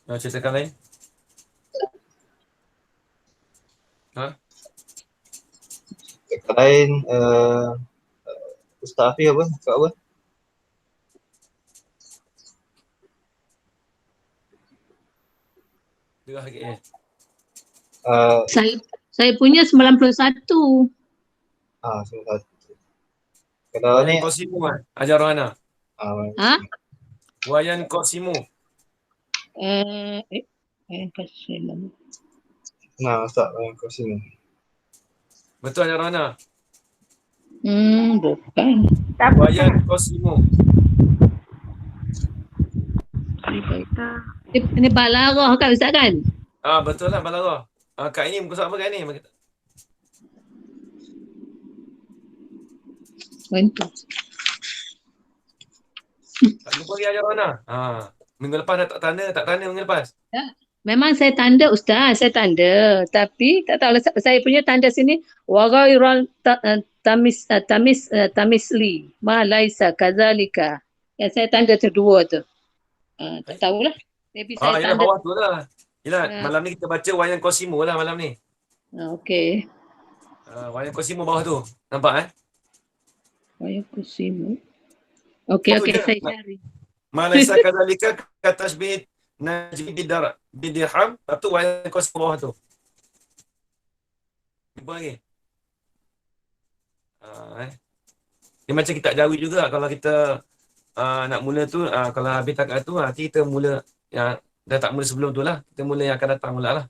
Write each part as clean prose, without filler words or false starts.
Ceritakan lain. Ha? Kata lain, Ustaz Afi apa? Cakap apa? Dengar sikit ni. Uh, Saya punya 91. Salah satu. Kalau ni, Wayan Qasimu kan? Ajar Rohana. Ha? Wayan Qasimu. Kasih lama. nah, Ustaz yang kau sini. Betul Ajar Rohana? Bukan. Wayan Qasimu. Ini Balarah kan Ustaz kan? Betul lah Balarah. Kak ini muka surat apa Kak ini? Bantu. Tak jumpa lagi Ajar Rohana. Minggu lepas dah tak tanda minggu lepas. Memang saya tanda Ustaz, saya tanda. Tapi tak tahu saya punya tanda sini wagairal tamisli ma laisa kadzalika. Yang saya tanda tu dua tu. Tak tahulah. Maybe saya Yelah tanda. bawah tu lah. Yelah malam ni kita baca Wayan Qasimu lah malam ni. Okey. Wayan Qasimu bawah tu. Nampak Wayan Qasimu. Okey, saya cari. Malaysia kadzalika katasbih najmi bidirham. Lepas tu Wayan Qasimu bawah tu. Jumpa lagi. Dia macam kitab Jawi juga kalau kita nak mula tu, kalau habis takat tu, nanti kita mula yang dah tak mula sebelum tu lah. Kita mula yang akan datang pula lah.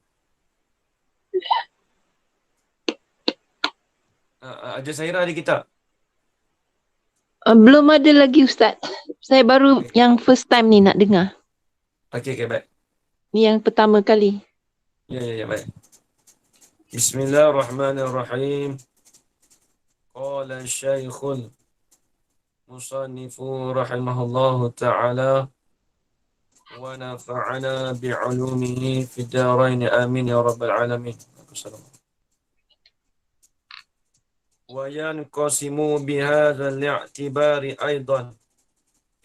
Ajar Sahira ada kitab? Belum ada lagi Ustaz. Saya baru yang first time ni nak dengar. Okey, baik. Ni yang pertama kali. Ya, baik. Bismillahirrahmanirrahim. Qala Syekhul Musannifu rahimahullahu ta'ala wa nafa'ana bi'ulumihi fid darain amin ya rabbal alamin. Wa yanqasimu bihadha al-i'tibari aidan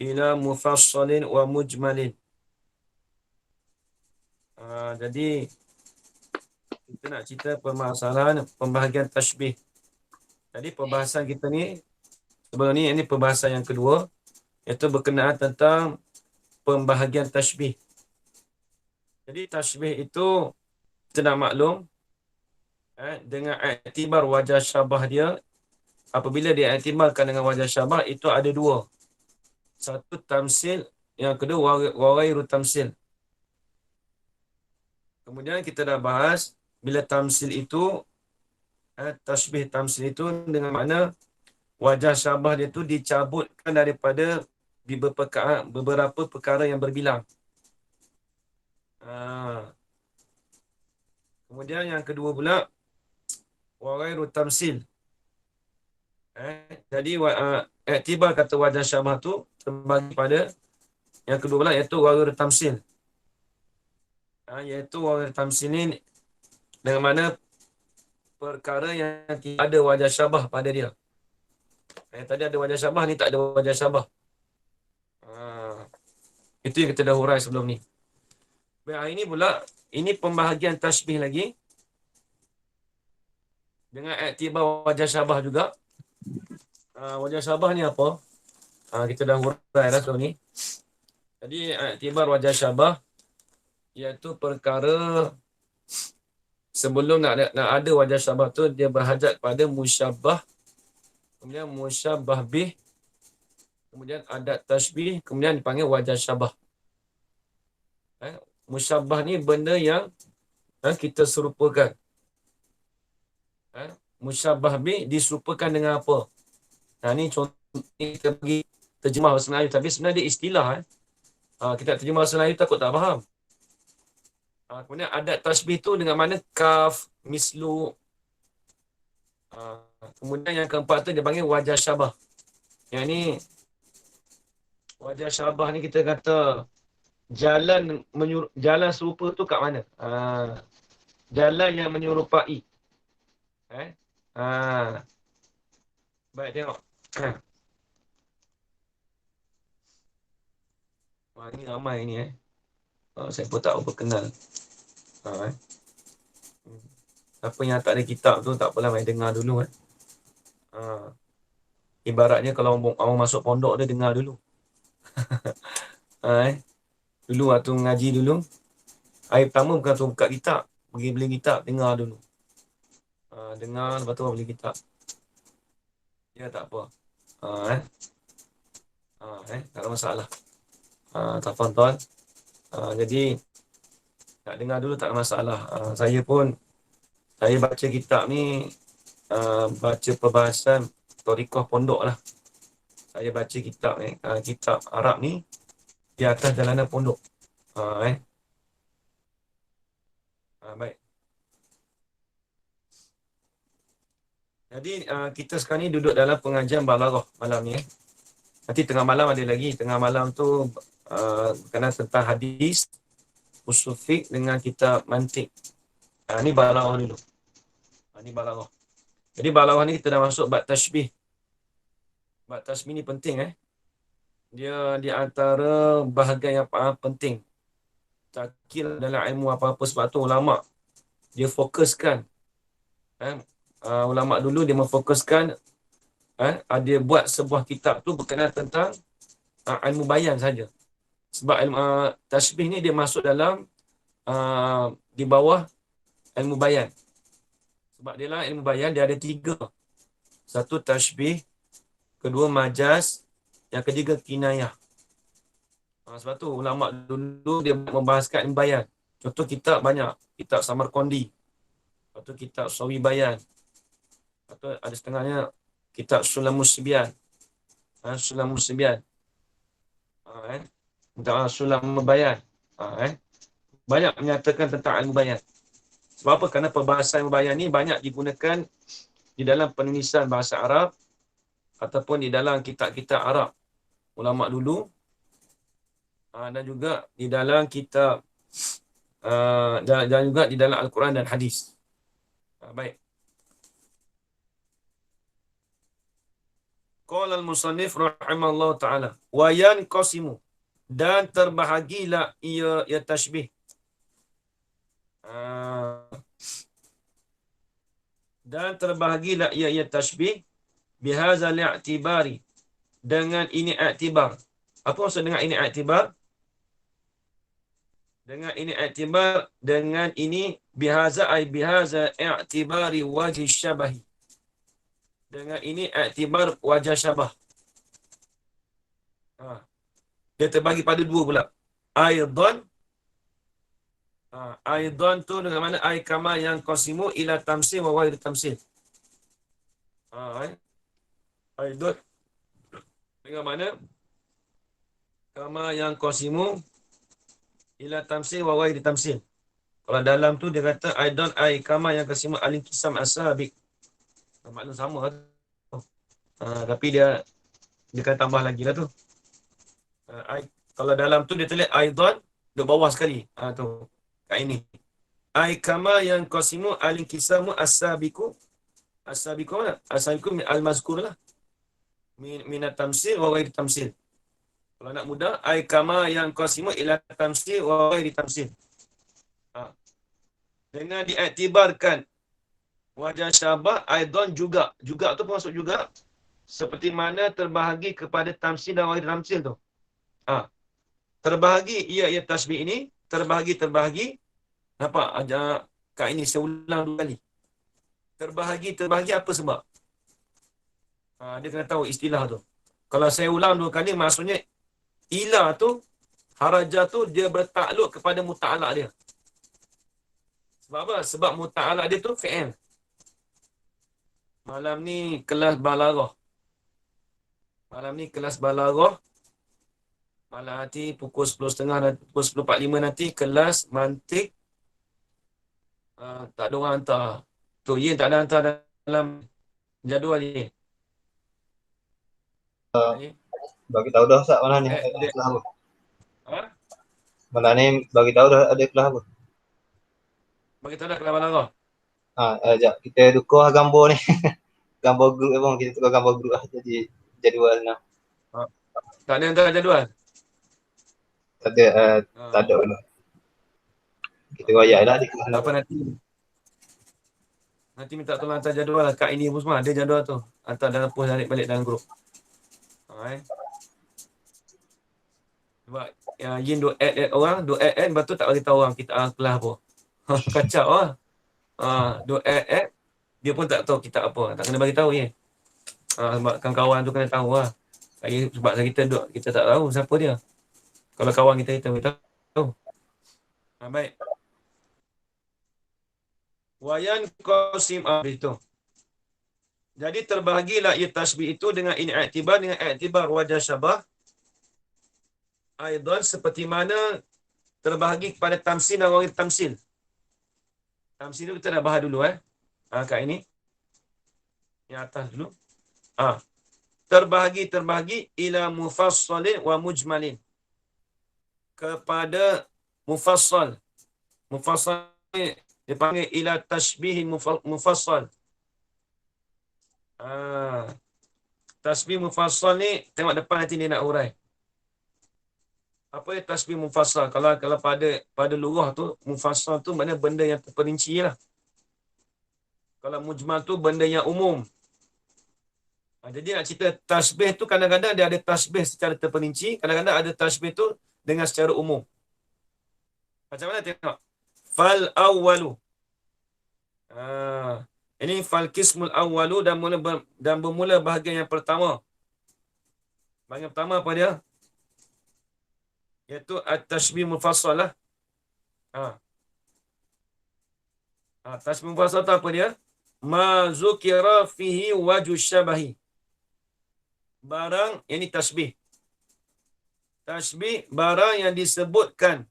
ila mufassalin wa mujmalin. Jadi kita nak cerita permasalahan pembahagian tashbih. Jadi perbahasan kita ni sebelum ni ini perbahasan yang kedua, iaitu berkenaan tentang pembahagian tashbih. Jadi tashbih itu kita nak maklum dengan iktibar wajah syabah dia. Apabila dia iktibarkan dengan wajah syabah, itu ada dua. Satu tamsil, yang kedua warairu tamsil. Kemudian kita dah bahas bila tamsil itu tashbih tamsil itu dengan makna wajah syabah dia tu dicabutkan daripada beberapa perkara yang berbilang. Kemudian yang kedua pula warairu tamsil. Jadi iktibar kata wajah syabah tu terbagi pada yang kedua pula iaitu warairu tamsil. Iaitu warairu tamsil ni dengan mana perkara yang tidak ada wajah syabah pada dia. Tadi ada wajah syabah, ni tak ada wajah syabah. Itu yang kita dah hurai sebelum ni. Baik, hari ni pula, ini pembahagian tashbih lagi. Dengan iktibar wajah syabah juga. Wajah syabah ni apa? Kita dah hurai dah sebelum ni. Jadi, iktibar wajah syabah, iaitu perkara sebelum nak ada wajah syabah tu, dia berhajat pada musyabbah, kemudian musyabbah bih, kemudian adat tashbih, kemudian dipanggil wajah syabah. Musyabbah ni benda yang kita serupakan. Musyabbah bih diserupakan dengan apa? Ni contoh kita bagi terjemah bahasa Melayu, tapi sebenarnya dia istilah. Kita terjemah bahasa Melayu takut tak faham. Kemudian adat tashbih tu dengan mana kaf, mislu. Kemudian yang keempat tu dia panggil wajah syabah. Yang ni wajah syabah ni kita kata jalan serupa tu kat mana? Jalan yang menyerupai. Baik, tengok. Wah, ni ramai ni Saya pun tak berapa kenal. Siapa yang tak ada kitab tu tak apalah, main dengar dulu kan. Ibaratnya kalau orang masuk pondok dia dengar dulu. Dulu waktu ngaji dulu, hari pertama bukan tu buka kitab, pergi beli kitab, dengar dulu. Dengar lepas tu beli kitab. Ya tak apa. Tak ada masalah. Tafadhal. Jadi nak dengar dulu tak ada masalah. Saya baca kitab ni, baca perbahasan Thariqah pondok lah. Saya baca kitab ni, kitab Arab ni di atas jalanan pondok. Baik. Jadi kita sekarang ni duduk dalam pengajian balaghah malam ni. Nanti tengah malam ada lagi. Tengah malam tu berkenaan tentang hadis, usul fiqh dengan kitab mantiq. Ni balaghah dulu. Ni balaghah. Jadi balaghah ni kita dah masuk bab tashbih. Bab tashbih ni penting Dia di antara bahagian yang paling penting. Takil dalam ilmu apa-apa, sebab tu ulama dia fokuskan. Ulama dulu dia memfokuskan dia buat sebuah kitab tu berkenaan tentang ilmu bayan saja. Sebab ilmu tashbih ni dia masuk dalam di bawah ilmu bayan. Sebab dia lah ilmu bayan dia ada 3. Satu tashbih, kedua majaz, yang ketiga kinayah. Sebab tu ulama dulu dia membahaskan ilmu bayan. Contoh kitab banyak, kitab Samarqandi. Lepas tu kitab Sawi Bayan. Lepas tu ada setengahnya kitab Sulamus Sibyan. Sulamus Sibyan. Kitab Sulam Bayan. Banyak menyatakan tentang ilmu bayan. Sebab apa? Kerana perbahasan ilmu bayan ni banyak digunakan di dalam penulisan bahasa Arab ataupun di dalam kitab-kitab Arab ulama dulu, dan juga di dalam kitab dan juga di dalam Al-Quran dan hadis. Baik. Qala al-musannif rahimallahu ta'ala wa yanqasimu, dan terbahagilah ia tashbih. Dan terbahagilah ia tashbih bihazal i'tibari, dengan ini i'tibar. Apa maksud dengan ini i'tibar? Dengan ini i'tibar, dengan ini bihaza ay bihaza i'tibari wajh syabahi. Dengan ini i'tibar wajah syabah. Dia terbagi pada 2 pula. Aidan. Aidan tu dengan mana ay kama yang qasimu ila tamsil wa ghairi tamsil. Aidan dengan mana kama yang qasimu ila tamsil wa ghairi tamsil. Kalau dalam tu dia kata aidan ay kama yang qasimu alin kisam asabiq. Maklum sama tu. Tapi dia akan tambah lagi lah tu. Kalau dalam tu dia tulis aidan di bawah sekali. Tu. Kat ini. Ai kama yang qasimu alin kisamu asabiqu. Asabiqu mana? Asabiqu al-mazkur lah. Min at-tamsil wa ghairi tamsil. Kalau nak mudah, ai kama yang qasimu ila tamsil wa ghairi tamsil. Dengan diiktibarkan wajah syabah aidan juga. Juga tu pun masuk juga. Seperti mana terbahagi kepada tamsil dan ghairi tamsil tu. Terbahagi ia tasbih ini, terbahagi. Nampak? Kat ini saya ulang 2 kali. Terbahagi apa sebab? Dia kena tahu istilah tu. Kalau saya ulang 2 kali, maksudnya ila tu, haraja tu dia bertakluk kepada muta'alaq dia. Sebab apa? Sebab muta'alaq dia tu fi'il. Malam ni kelas balaghah. Malam nanti pukul 10.30 dan pukul 10.45 nanti kelas mantik. Tak ada orang hantar. Tu Yin tak ada hantar dalam jadual ni. Bagi tahu dah Ustaz malam ni ada kelas apa. Malam ni bagi tahu dah ada kelas apa. Bagi tahu dah kelas balaghah. Sekejap. Kita tukar gambar ni. Gambar grup abang. Kita tukar gambar grup lah. Jadi jadual nak. Tak ada hantar jadual? Tak ada. Tak ada. Kita royak lah di kelas Apa nanti minta tolong hantar jadual lah. Kak ini pun semua ada jadual tu. Hantar dalam post balik dalam grup. Sebab Yin duk add orang, duk add lepas tu tak bagi tahu orang kita kelas apa. Kacau lah. Duk add dia pun tak tahu kita apa. Tak kena bagi tahu je. Sebab kawan-kawan tu kena tahu lah. Sebab kita tak tahu siapa dia. Kalau kawan kita tahu. Baik. Wayan qasim itu. Jadi terbahagilah ia tasbih itu dengan i'tibar dengan i'tibar wajah syabah. Aidan seperti mana terbahagi kepada tamsil dan ghair tamsil. Tamsil itu kita dah bahas dulu kat ini. Yang atas dulu. Terbahagi ila mufassalin wa mujmalin. Kepada mufassal. Mufassal ni dipanggil ila tashbihin mufassal. Tasbih mufassal ni tengok depan nanti dia nak urai. Apa yang tasbih mufassal? Kalau pada lurah tu mufassal tu maknanya benda yang terperinci lah. Kalau mujmal tu benda yang umum. Jadi nak cerita tasbih tu kadang-kadang dia ada tasbih secara terperinci, kadang-kadang ada tasbih tu dengan secara umum. Macam mana tengok? Fal awwalu. Ini fal qismul awwalu dan bermula bahagian yang pertama. Bahagian pertama apa dia? Iaitu at-tashbih mufassal lah. Tashbih mufassal tu apa dia? Ma zukira fihi wajhu syabahi. Barang, ini tasbih. Tasbih, barang yang disebutkan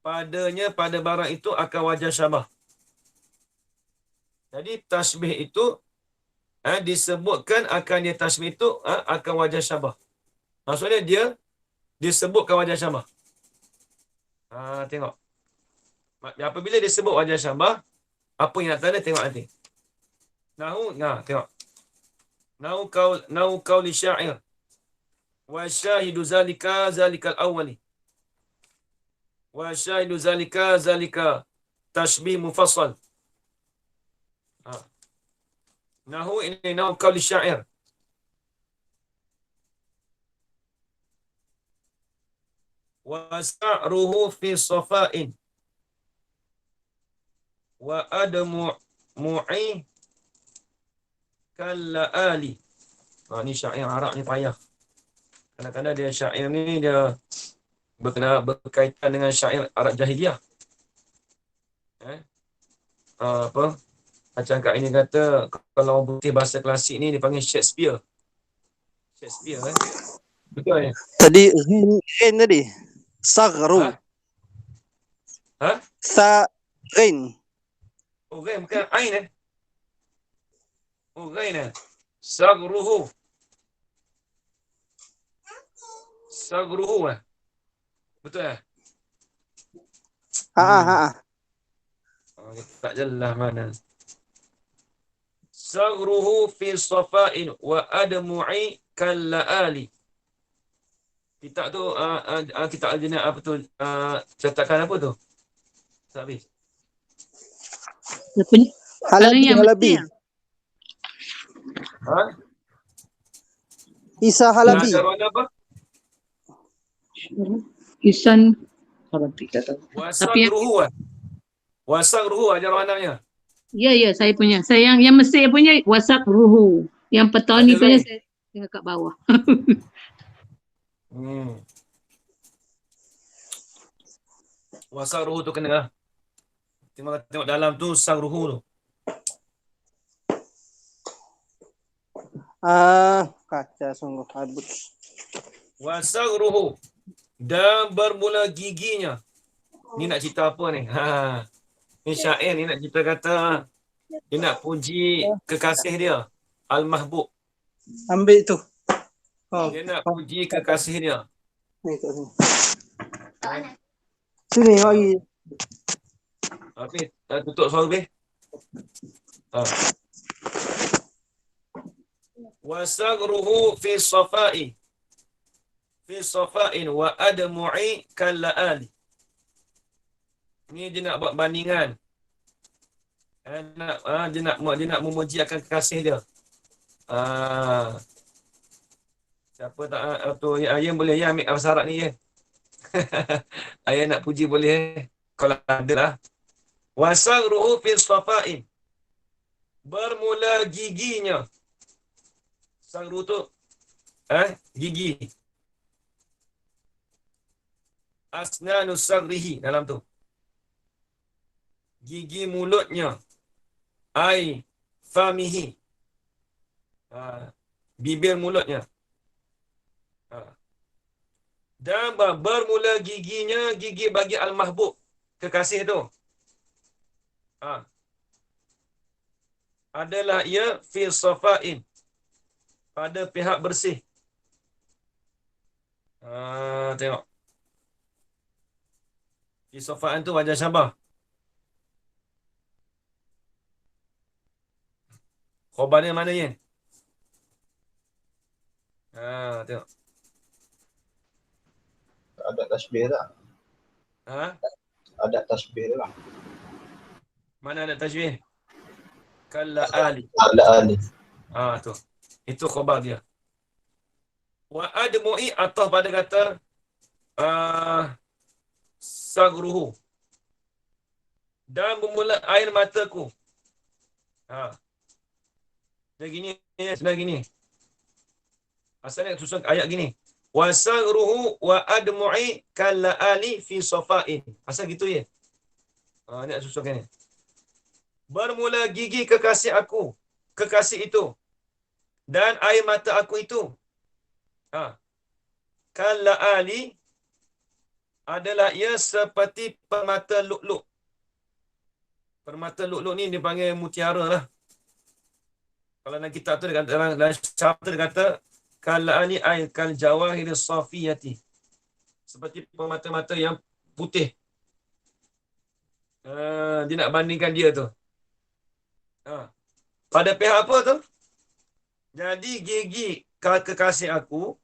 pada barang itu akan wajah syabah. Jadi tasbih itu disebutkan akan dia tasbih itu akan wajah syabah. Maksudnya dia disebutkan wajah syabah. Tengok. Apabila disebut wajah syabah, apa yang nak tanda tengok nanti. Tengok. Nahu qauli syair. Wa syahidu zalikal awwali. Wa syahidu zalika tashbih mufassal. Nahu ini nahu qauli syair. Wa sa'ruhu fi safa'in. Wa adamu mu'i kalla'ali. Ni syair Arab ni payah. Kadang-kadang dia syair ni dia berkaitan dengan syair Arab jahiliah. Macam kat ini kata, kalau orang putih bahasa klasik ni dipanggil Shakespeare. Betul ya? Tadi Rin tadi. Sagru. Rin. Oh, Rin bukan Ain Oh, Rin Sagruhu. Betul ya? Tak jelas mana. Sagruhu fi safa'in wa admu'i kalla'ali. Kitab tu kitab al-jinah apa tu? Cetakan apa tu? Tak habis. Halabi. Isa Halabi. Ada warna apa? Isan Halabi kata. Wasagruhu ajar warnanya. Ya, saya punya. Saya yang Mesir punya WhatsApp Ruhu. Yang Petani Ada punya lain? saya tengok kat bawah. Wasagruhu tu kena lah. Tengok dalam tu sagruhu tu. Kaca sungguh habis. Wasagruhu dan bermula giginya. Ni nak cerita apa ni? Ni syair ni nak cerita kata dia nak puji kekasih dia, Al-Mahbub. Ambil tu. Dia nak puji kekasih dia. Ni kat sini. Sini lagi. Okey, tutup suara lebih. Wasagruhu fi safa'in wa admu'i kalla'ali. Ni dia nak buat bandingan. Dia nak memuji akan kekasih dia. Siapa tak tu ayah boleh ya ambil bahasa Arab ni ya. Ayah nak puji boleh kalau ada lah. Wasagruhu fil safa'in. Bermula giginya. Sangru tu gigi. Asnanus sagrihi dalam tu. Gigi mulutnya. Ai famihi. Bibir mulutnya. Dan bermula giginya, gigi bagi al-mahbub, kekasih tu. Adalah ia fi safa'in, pada pihak bersih. Tengok. Fi safa'in tu wajah syabah. Khobar dia mana ya? Tengok. Ada tasbih tak? Ada tasbih tak? Mana ada tajwid? Kalla ali. Ada alif. Tu. Itu khabar dia. Wa admu'i atau pada kata sagruhu. Dan bermula air mataku. Dia gini, sebenarnya gini. Asalnya susun ayat gini. Wa sagruhu wa admu'i kalla ali fi safa'in. Asal gitu ya. Ni nak susunkan ni. Bermula gigi kekasih aku, kekasih itu, dan air mata aku itu. Kalla ali adalah ia seperti permata lu'lu'. Permata lu'lu' ni dipanggil mutiara lah. Kalau dalam kitab tu dia kata, dalam syarah tu dia kata kalla ali ay kal jawahir safiyati. Seperti permata-mata yang putih. Dia nak bandingkan dia tu. Pada pihak apa tu? Jadi gigi kekasih aku,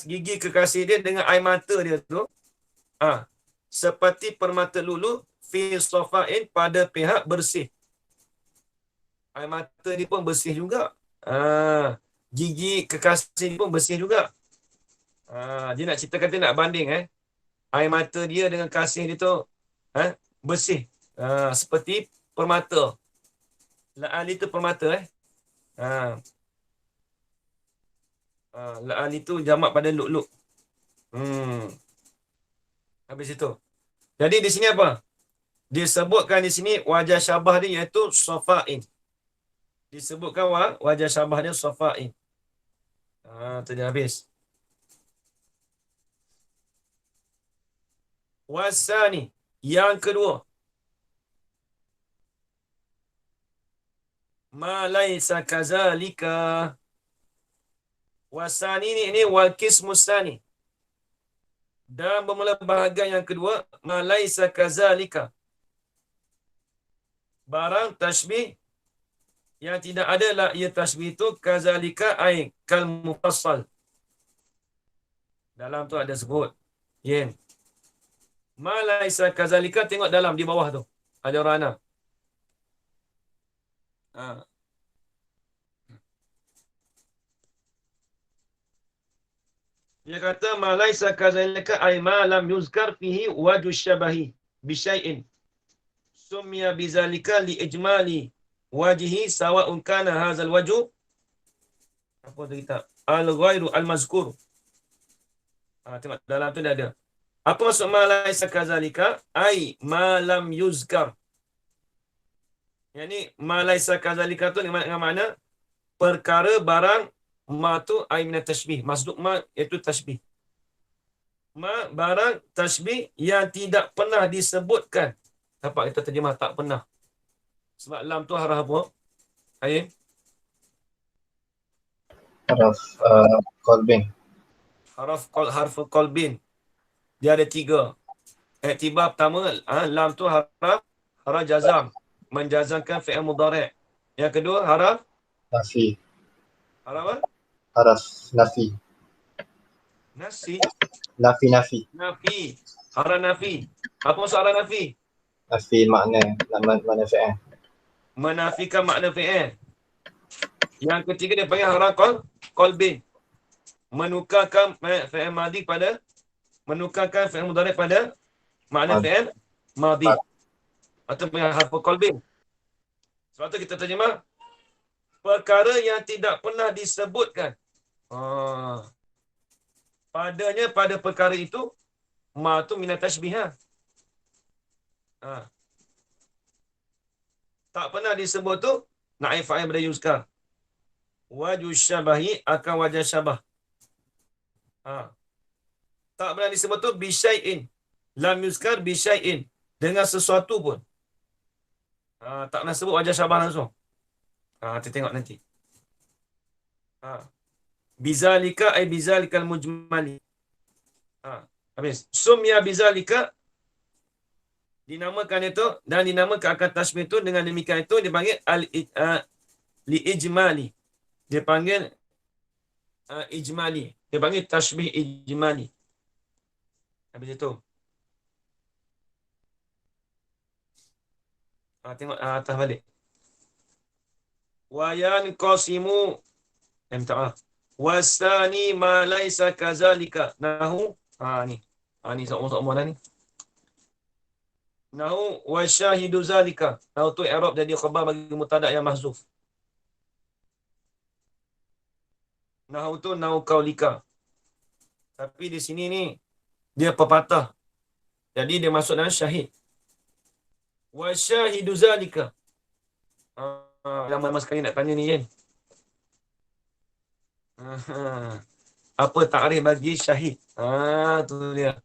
gigi kekasih dia dengan air mata dia tu, seperti permata lulu fi safa'in, pada pihak bersih. Air mata ni pun bersih juga. Gigi kekasih ni pun bersih juga. Dia nak ceritakan, dia nak banding air mata dia dengan kasih dia tu bersih. Seperti permata. La'ali tu permata La'ali tu jamak pada lu'lu'. Habis itu. Jadi di sini apa? Disebutkan di sini wajah syabah dia iaitu safa'in. Disebutkan wajah syabah dia safa'in. Tu dia habis. Wasani, yang kedua. Ma laisa kazalika. Wasani ni wal qismus sani. Dan bermula bahagian yang kedua, ma laisa kazalika. Barang tasbih yang tidak ada lah ia tasbih itu kazalika ay kal mufassal. Dalam tu ada sebut. Yen. Ma laisa kazalika, tengok dalam di bawah tu. Ada rana. Dia kata ma laisa kazalika ay ma lam yuzkar fihi wajhu syabahi bi syai'in summiya bizalika li ijmali wajhi sawa'un kana hadzal wajhu apa tu kita al-ghairu al-mazkur. Tengok dalam tu dah ada. Apa maksud ma laisa kazalika? Ai ma lam yuzkar. Yang ni ma laisa kazalika tu dengan makna perkara barang ma tu ai min tashbih. Maksud ma iaitu tashbih. Ma barang tashbih yang tidak pernah disebutkan. Dapat kita terjemah tak pernah. Sebab lam tu haraf apa? Ain. Haraf qalbin. Harf qalbin. Dia ada 3. Iktibar pertama, lam tu haraf jazam, menjazamkan fi'il mudhari'. Yang kedua Nafi. haraf apa? Haraf nafi. Nasi. Nafi. Nafi. Hara nafi. Apa maksud hara nafi? Nafi makna fi'il. Menafikan makna fi'il. Yang ketiga dia panggil hara qalbin. Menukarkan fi'il madhi pada menukarkan fi'il mudhari' pada makna fi'il madhi. Atau panggil harfu qalbin. Sebab tu kita terjemah perkara yang tidak pernah disebutkan. Padanya pada perkara itu ma tu minat tashbihah. Tak pernah disebut tu naib fa'il pada yuzkar. Wajh syabahi akan wajah syabah. Tak pernah disebut tu bisyai'in. Lam yuzkar bisyai'in. Dengan sesuatu pun. Tak pernah sebut wajah syabah langsung. Kita tengok nanti. Bizalika ay bizalikal mujmali. Habis. Sumya bizalika dinamakan itu dan dinamakan akan tasbih itu dengan demikian itu dipanggil li-ijmali. Dia panggil ijmali. Dia panggil tasbih ijmali. Habis itu. Tengok atas balik. Wayan qasimu minta maaf. Wasani ma laisa kazalika. Nahu. Ni. Ni sok-sok dah ni. Nahu wa syahidu zalika. Nahu tu i'rab jadi khabar bagi mubtada' yang mahzuf. Nahu tu nahu qaulika. Tapi di sini ni dia pepatah. Jadi dia masuk dalam syahid. Wa syahidu zalika. Lama-lama sekali nak tanya ni kan. Apa takrif bagi syahid? Tu dia.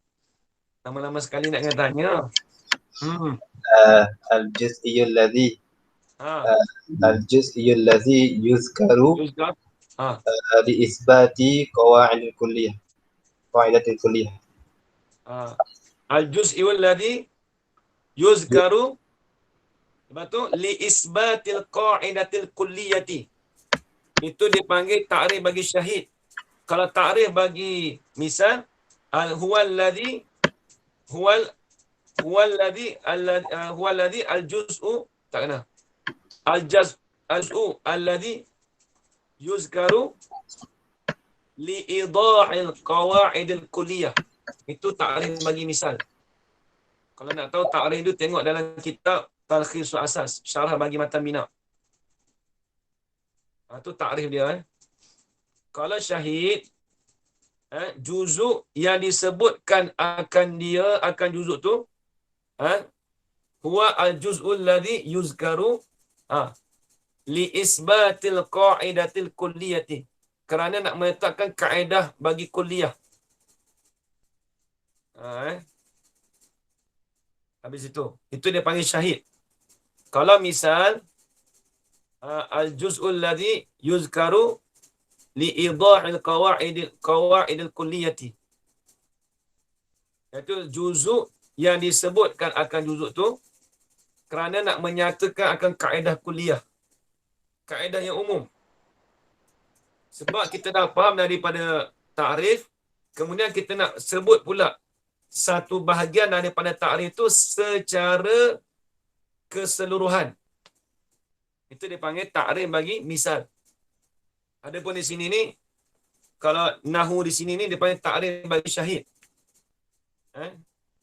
Lama-lama sekali nak kena tanya. Al-juz'iyyul ladzi al-juz'iyyul ladzi yuzkaru li isbati qawaidil kulliyah. Qaidatil kulliyah. Al-juz'iyyul ladzi yuzkaru lepas tu li isbatil qaidatil kulliyati. Itu dipanggil takrif bagi syahid. Kalau takrif bagi misal huwallazi al-juz'u tak kena. Al-juz'u alladhi yuzkaru li idahil qawaidil kulliyah. Itu takrif bagi misal. Kalau nak tahu takrif itu tengok dalam kitab Talkhisul Asas, syarah bagi matan bina. Itu takrif dia. Kalau syahid, juzuk yang disebutkan akan dia, akan juzuk tu, huwa al-juz'ul ladzi yuzkaru li isbatil qa'idatil kulliyati. Kerana nak meletakkan kaedah bagi kulliyah. Habis itu. Itu dia panggil syahid. Kalau misal, al-juz'ul ladzi yuzkaru li idahil qawaidil kulliyati. Iaitu juzuk yang disebutkan akan juzuk tu kerana nak menyatakan akan kaedah kulliyah. Kaedah yang umum. Sebab kita dah faham daripada takrif, kemudian kita nak sebut pula satu bahagian daripada takrif itu secara keseluruhan. Itu dipanggil takrif bagi misal. Adapun di sini ni, kalau nahu di sini ni dipanggil takrif bagi syahid.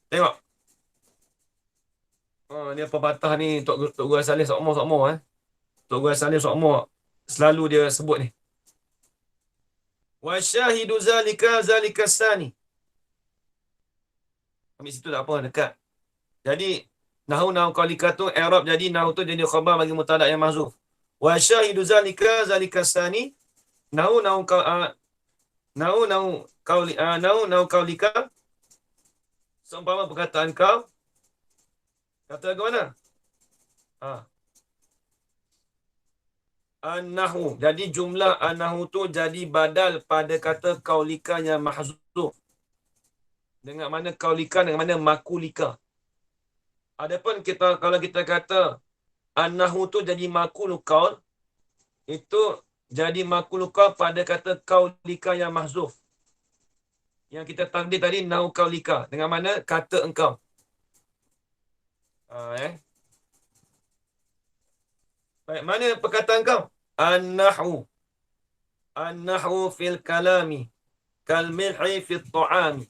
Tengok. Ni pepatah ni Tok Guru Saleh Sokmo. Tok Guru Saleh Sokmo selalu dia sebut ni. Wa syahidu zalika sani. Ambil situ tak apa, dekat. Jadi nahu qaulika tu i'rab jadi nahu tu jadi khabar bagi mubtada' yang mahzuf. Wa syahidu zalika sani. Nahu qaulika. Seumpama perkataan kau. Kata ke mana? An-nahu. Jadi jumlah an-nahu tu jadi badal pada kata qaulika yang mahzuf. Dengan mana qaulika, dengan mana makulika. Adapun kalau kita kata an-nahu tu jadi makul qaul, itu jadi makul qaul pada kata qaulika yang mahzuf. Yang kita takdir tadi nahu qaulika. Dengan mana kata engkau. Baik, mana perkataan kau? An-nahwu. An-nahwu fil kalami. Kal milhi fil ta'ami.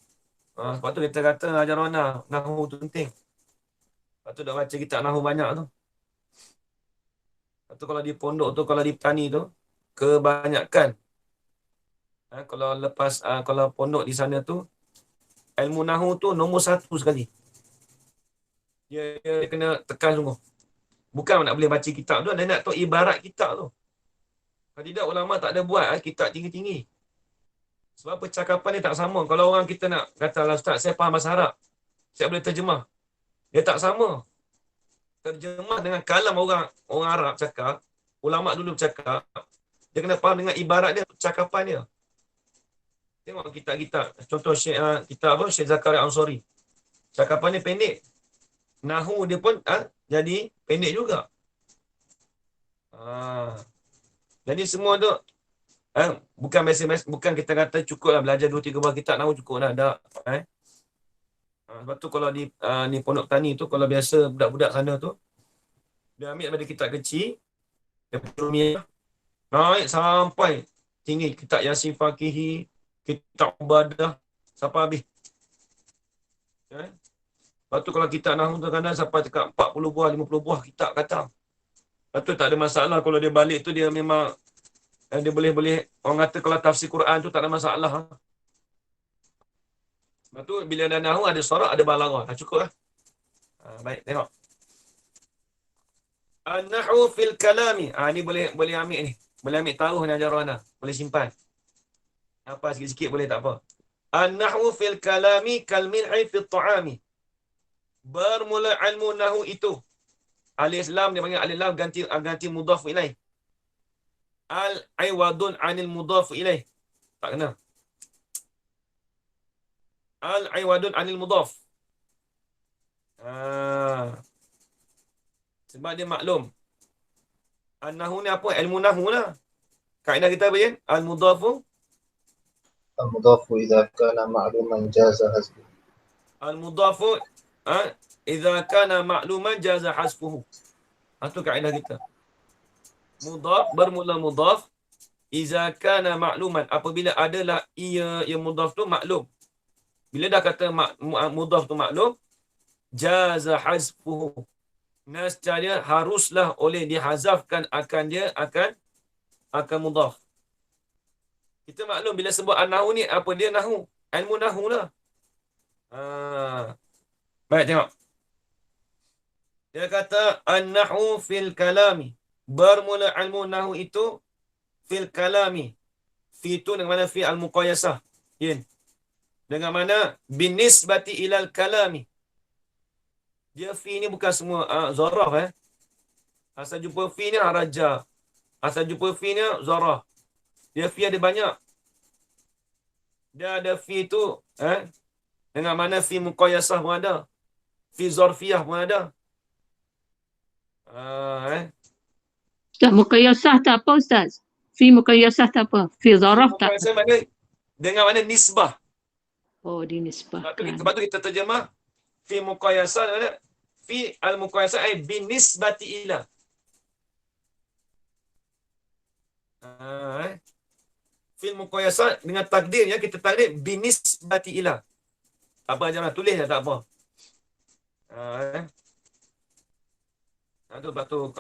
Sebab tu kita kata ajar mana nahwu tu penting. Sebab tu dah baca kitab nahwu banyak tu. Sebab tu kalau di pondok tu, kalau di petani tu, kebanyakan. Kalau lepas, kalau pondok di sana tu, ilmu nahwu tu nombor 1 sekali. Dia kena tekan sungguh. Bukan nak boleh baca kitab tu, dia nak tahu ibarat kitab tu. Kalau tidak, ulama tak ada buat kitab tinggi-tinggi. Sebab percakapan dia tak sama. Kalau orang kita nak kata, Ustaz, saya faham bahasa Arab, saya boleh terjemah. Dia tak sama. Terjemah dengan kalam orang Arab cakap, ulama dulu cakap, dia kena faham dengan ibarat dia, percakapan dia. Tengok kitab-kitab. Contoh kitab apa? Syekh Zakaria Ansari. Cakapan dia pendek. Nahu dia pun jadi pendek juga. Jadi semua tu bukan biasa-biasa, bukan kita kata cukuplah belajar 2-3 buah kitab nahu cukuplah dah. Sebab tu kalau di pondok tani tu, kalau biasa budak-budak sana tu, dia ambil daripada kitab kecil, daripada Rumiah, naik sampai tinggi kitab Yasin Faqihi, kitab Ubadah, sampai habis. Lepas tu kalau kitab nahu tu kadang sampai dekat 40 buah, 50 buah kitab kata. Lepas tu tak ada masalah kalau dia balik tu dia memang dia boleh orang kata kalau tafsir Quran tu tak ada masalah. Lepas tu bila ada nahu ada sorak ada balaghah. Cukup lah. Baik, tengok. An-nahwu fil kalami. Ni boleh ambil ni. Boleh ambil taruh ni ajar mana. Boleh simpan. Apa sikit-sikit boleh tak apa. An-nahwu fil kalami kal milhi fil ta'ami. Bermula ilmu nahwu itu. Alif lam dia panggil alif lam ganti mudhaf ilaih. Al-iwadun anil mudhaf ilaih. Tak kena. Al-iwadun anil mudhaf. Sebab dia maklum. An-nahwu ni apa? Ilmu nahwu lah. Kaedah kita apa kan? Al-mudhafu. Al-mudhafu idza kana ma'luman jaza hasbuhu. Al-mudhafu idza kana ma'luman jaza hasbuhu. Itu kaedah kita. Mudhaf bermula mudhaf idza kana ma'luman, apabila adalah ia mudhaf tu maklum. Bila dah kata mudhaf tu maklum, jaza hasbuhu. Nescaya haruslah oleh dihazafkan akan dia akan mudhaf. Kita maklum bila sebut an-nahwu ni apa dia nahwu? Ilmu nahwu lah. Baik, tengok. Dia kata an-nahwu fil kalami. Bermula ilmu nahwu itu fil kalami. Fi itu dengan mana fi al-muqayyasah. Dengan mana binisbati ilal kalami. Dia fi ni bukan semua zaraf Asal jumpa fi ni raja. Asal jumpa fi ni zaraf. Dia fi ada banyak. Dia ada fi tu dengan mana fi muqayyasah pun ada. Fi zarfiyah pun ada. Ustaz, muqayyasah tak apa Ustaz? Fi muqayyasah tak apa? Fi zaraf tak? Muqayyasah mana dengan mana nisbah. Oh, dinisbahkan. Sebab tu kita terjemah fi muqayyasah mana? Fi al-muqayyasah ay binisbati ila. Fil muqayyasah dengan takdirnya kita takdir binisbati ila. Apa aja nak tulis tak apa. Sebab tu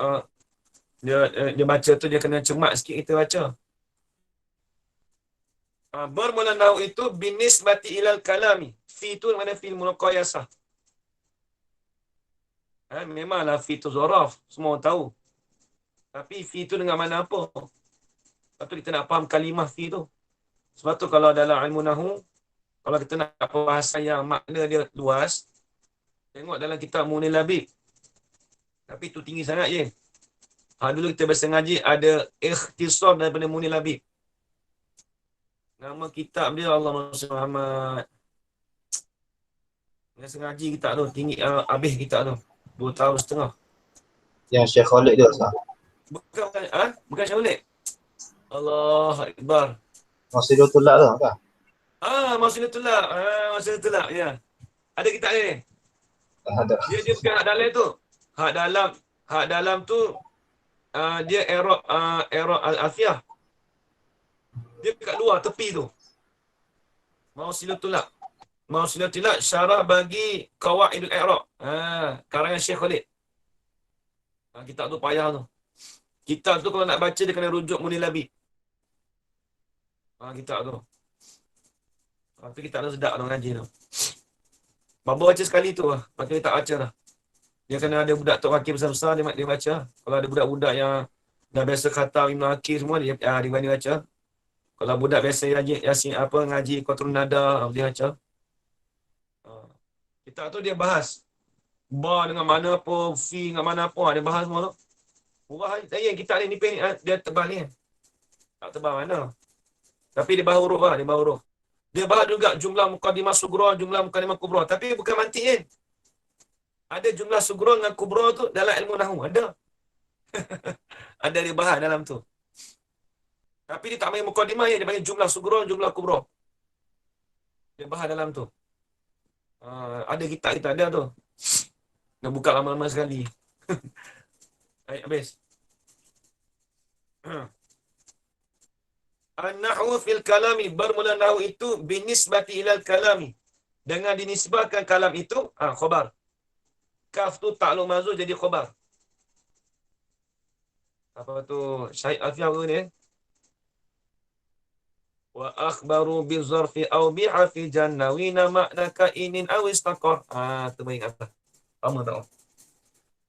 dia baca tu dia kena cermat sikit kita baca. Bermula nahwu itu binisbati ilal kalami. Fi tu mana fil muqayyasah. Memanglah fi tu zaraf, semua orang tahu. Tapi fi tu dengan mana apa? Sebab tu kita nak faham kalimah fi tu. Sebab tu kalau dalam ilmu nahwu, kalau kita nak bahasa yang makna dia luas, tengok dalam kitab Munil Labib. Tapi tu tinggi sangat je. Dulu kita biasa ngaji ada ikhtisar daripada Munil Labib. Nama kitab dia Allahumma salli Muhammad. Biasa ngaji kitab tu, tinggi habis kitab tu. 2 tahun setengah. Yang Syekh Khalid dia Ustaz. Bukan Syekh Khalid. Allah Akbar. Masih dia tolak tu kan? Maksudnya tulak. Maksudnya tulak. Ya. Ada kita ni. Ada. Dia bukan hak dalam tu. Hak dalam tu dia i'rab al-alfiyah. Dia kat luar tepi tu. Mausilatul Mausilatul syarah bagi qawaidul i'rab. Karangan Syekh Khalid. Kitab tu payah tu. Kitab tu kalau nak baca dia kena rujuk Munir Labib. Kitab tu. Tapi kitab tu sedap tu ngaji tu. Baba baca sekali tu lah. Lepas tu dia tak baca lah. Dia kena ada budak Tok Hakim besar-besar dia baca. Kalau ada budak-budak yang dah biasa khatam Ibn Akir semua dia berani baca. Kalau budak biasa Yasin ngaji Qatrun Nada dia baca. Kitab tu dia bahas ba dengan mana apa, fi dengan mana apa, dia bahas semua tu. Murah saya kitab ni nipis ni dia tebal ni. Tak tebal mana. Tapi dia bahas huruf lah, dia bahas huruf. Dia bahas juga jumlah muqaddimah sughra, jumlah muqaddimah kubra, tapi bukan mantik kan. Ada jumlah sughra dengan kubra tu dalam ilmu nahwu, ada. Ada dia bahas dalam tu. Tapi dia tak main muqaddimah dia panggil jumlah sughra, jumlah kubra. Dia bahas dalam tu. Ada kitab kita ada tu. Nak buka lama-lama sekali. Baik, habis. An-nahwu fil kalami, bermula nahwu itu binisbati ilal kalami. Dengan dinisbahkan kalam itu, khabar. Kaf tu ta'luk mazur jadi khabar. Apa tu? Syahid Alfiyah ni. Wa akhbaru bi zarfi aw bi harfi jannawina makna kainin aw istaqar. Tu baik apa? Lama tak?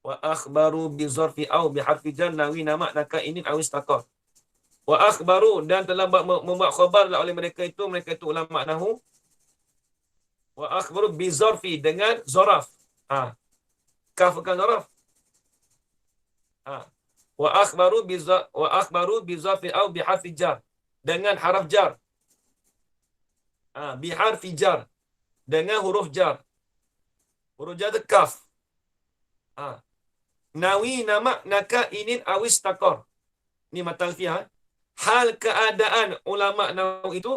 Wa akhbaru bi zarfi aw bi harfi jannawina makna kainin aw istaqar. Wa akhbaru dan telah membuat khabar oleh mereka itu ulama nahwu. Wa akhbaru bi zarfi dengan zaraf. Kaf kan zaraf. Wa akhbaru bi zarfi aw bi harfi jar. Dengan haraf jar. Bi harfi jar. Dengan huruf jar. Huruf jar tu kaf. Nawi nama naka inin awis takor. Ni matalfiah. Hal keadaan ulama nahwu itu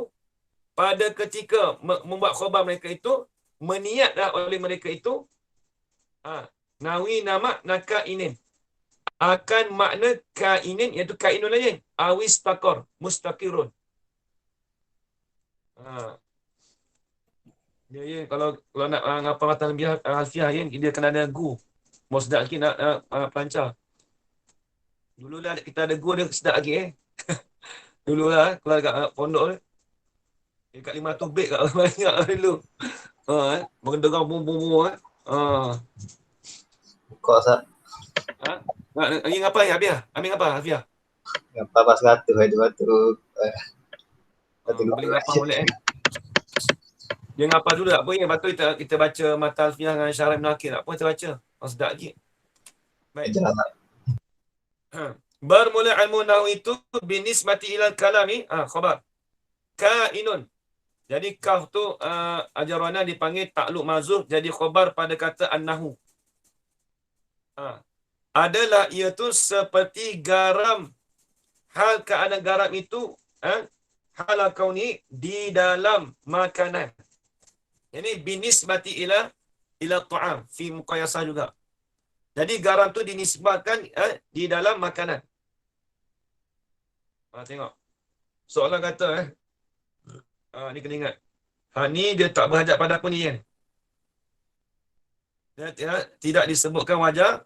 pada ketika membuat khabar mereka itu meniatlah oleh mereka itu nawi nama naka inin akan makna kainin iaitu kainun lain awis takor mustaqirun. Ya kalau nak ngapa matan biar alfiah dia kena ada gu. Mau sedap lagi nak pelancar. Dululah kita ada gu dia sedap lagi Dululah kalau dekat pondok ni. Dekat 500 beg kat banyak dulu. Mendengar bum-bum Buka Ustaz. Ini apa ya Afiah? Ambil apa Afiah? Ngapa pas ngatu itu batu. Boleh ngapa boleh Dia ngapa dulu tak apa ya? Lepas tu kita baca mata Alfiah dengan Syarah Ibn Akir. Tak apa kita baca. Sedap lagi. Baik. Jalan. Bermula ilmu nahwu itu binisbati ilal kalami khabar kainun. Jadi kaf tu ajarana dipanggil ta'luk mazur jadi khabar pada kata an-nahwu. Adalah iaitu seperti garam. Hal keadaan garam itu hal kauni di dalam makanan. Ini binisbati ila ta'am fi muqayyasah juga. Jadi garam tu dinisbatkan di dalam makanan. Tengok. Soalan kata ni kena ingat. Ni dia tak berhajat pada apa ni kan. Dia tidak disebutkan wajah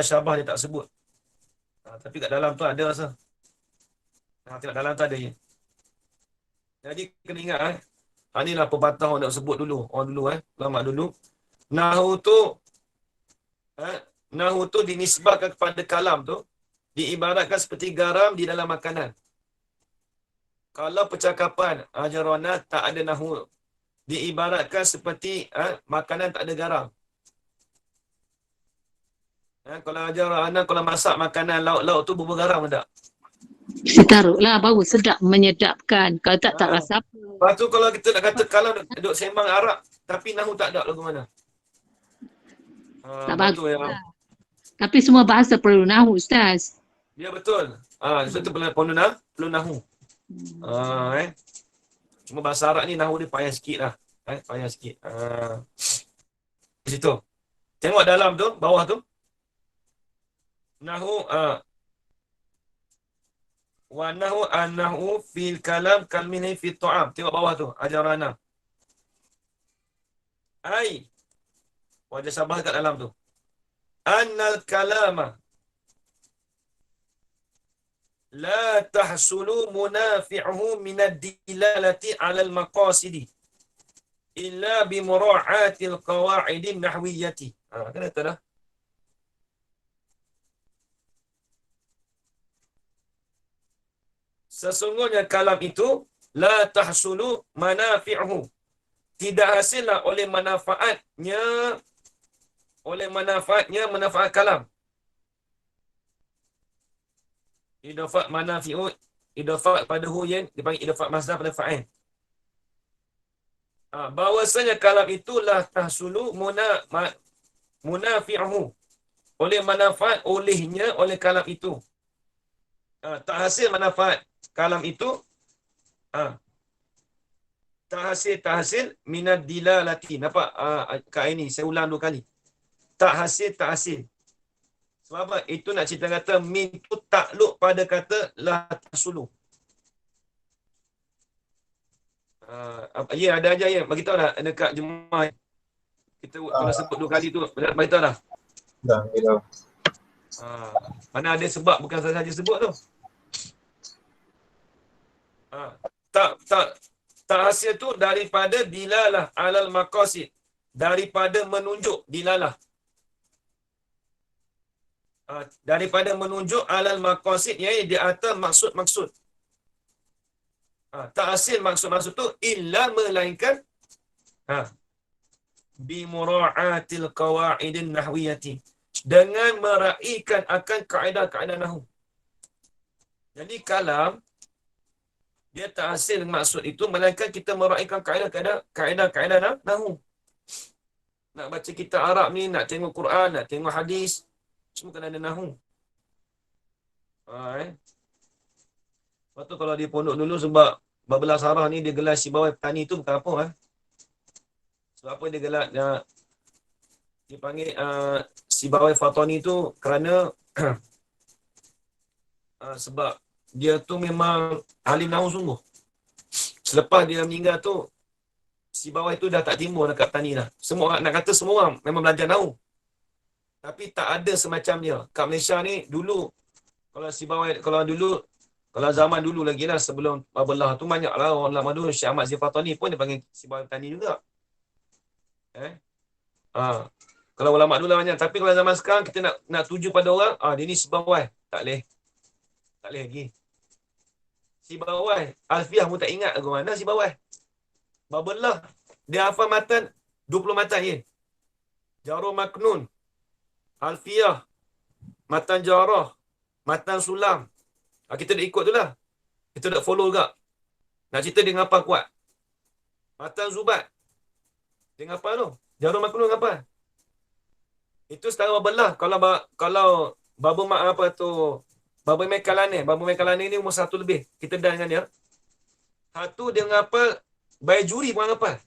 syabah dia tak sebut. Tapi kat dalam tu ada rasa. Tengok dalam tu ada je. Jadi kena ingat inilah pepatah orang nak sebut dulu. Orang dulu ulama dulu. Nahwu tu dinisbahkan kepada kalam tu diibaratkan seperti garam di dalam makanan. Kalau percakapan ajarana tak ada nahwu diibaratkan seperti makanan tak ada garam. Kalau ajarana kalau masak makanan lauk-lauk tu bubur garam tak? Kita taruhlah baru sedap menyedapkan. Kalau tak rasa apa. Lepas tu kalau kita nak kata kalau duduk sembang Arab tapi nahwu tak ada lagu mana? Tak bagus. Tapi semua bahasa perlu nahwu Ustaz. Ya betul. Itu perlu nahwu. Cuma bahasa Arab ni nahu dia payah sikit lah. Payah sikit. Di situ. Tengok dalam tu, bawah tu. Nahu, wa nahu annahu fil kalam kalmini fi ta'am. Tengok bawah tu, ajarana. Ai. Wajah sabah kat dalam tu. Annal kalama la tahsulu munafi'uhu minad dilalati 'alal maqasidi illa bi mura'atil qawa'idin nahwiyyati. Kena tak dah? Sesungguhnya kalam itu la tahsulu manafi'uhu, tidak hasillah oleh manfaat kalam. Idafat manafi'u, idafat pada hu yang dipanggil idafat masdar pada fa'il. Bahwasanya kalam itulah tahsulu munafi'uhu, oleh manfaat olehnya oleh kalam itu. Tak hasil manfaat kalam itu, tak hasil minad dilalati. Nampak kat ini saya ulang 2 kali. Tak hasil. Sebab apa? Itu nak cerita kata min tu takluk pada kata la tahsulu. Ya, ada aja ya. Bagi tahu dah dekat jemaah. Kita kalau sebut 2 kali tu, bagi tahu dah. Dah, ya. Mana ada sebab, bukan saja sebut tu. Tak hasil tu daripada dilalah alal maqasid, daripada menunjuk dilalah. Daripada menunjuk alal maqasid, iaitu di atas maksud-maksud. Tak hasil maksud-maksud tu illa melainkan bi mura'atil qawaidin nahwiyati, dengan meraihkan akan kaedah-kaedah nahwu. Jadi kalam dia tak hasil maksud itu melainkan kita meraihkan kaedah-kaedah nahwu. Nak baca kitab Arab ni, nak tengok Quran, nak tengok hadis, semua kena ada nahwu. Lepas tu kalau di pondok dulu, sebab Babelah Sarah ni dia gelar si bawai petani tu bukan apa Sebab apa dia gelar dia panggil si bawai Fatani tu kerana sebab dia tu memang ahli nahwu sungguh. Selepas dia meninggal tu, si bawai tu dah tak timbul dekat petani dah. Semua orang, nak kata semua orang memang belajar nahwu, tapi tak ada semacam dia. Kat Malaysia ni dulu, kalau si bawai, kalau zaman dulu lagi lah, sebelum Babelah tu banyaklah orang lama dulu. Syekh Ahmad Zifatani pun dia panggil si bawai petani juga. Kalau ulama dulu lah banyak. Tapi kalau zaman sekarang kita nak tuju pada orang, dia ni si bawai. Tak boleh lagi. Si bawai Alfiah pun tak ingat ke mana si bawai. Babelah dia hafal matan 20 matan je. Jarur Maknun, Alfiah, matan Jarah, matan Sulam. Kita dah ikut tu lah. Kita dah follow juga. Nak cerita dia ngapal kuat. Matan Zubat, dia ngapal tu. Jarur Maknun ngapal. Itu setara Babelah. Kalau Baba Mak apa tu, Baba Mekalane ni umur 1 lebih. Kita dah dengan dia. Satu dia ngapal Baijuri pun ngapal.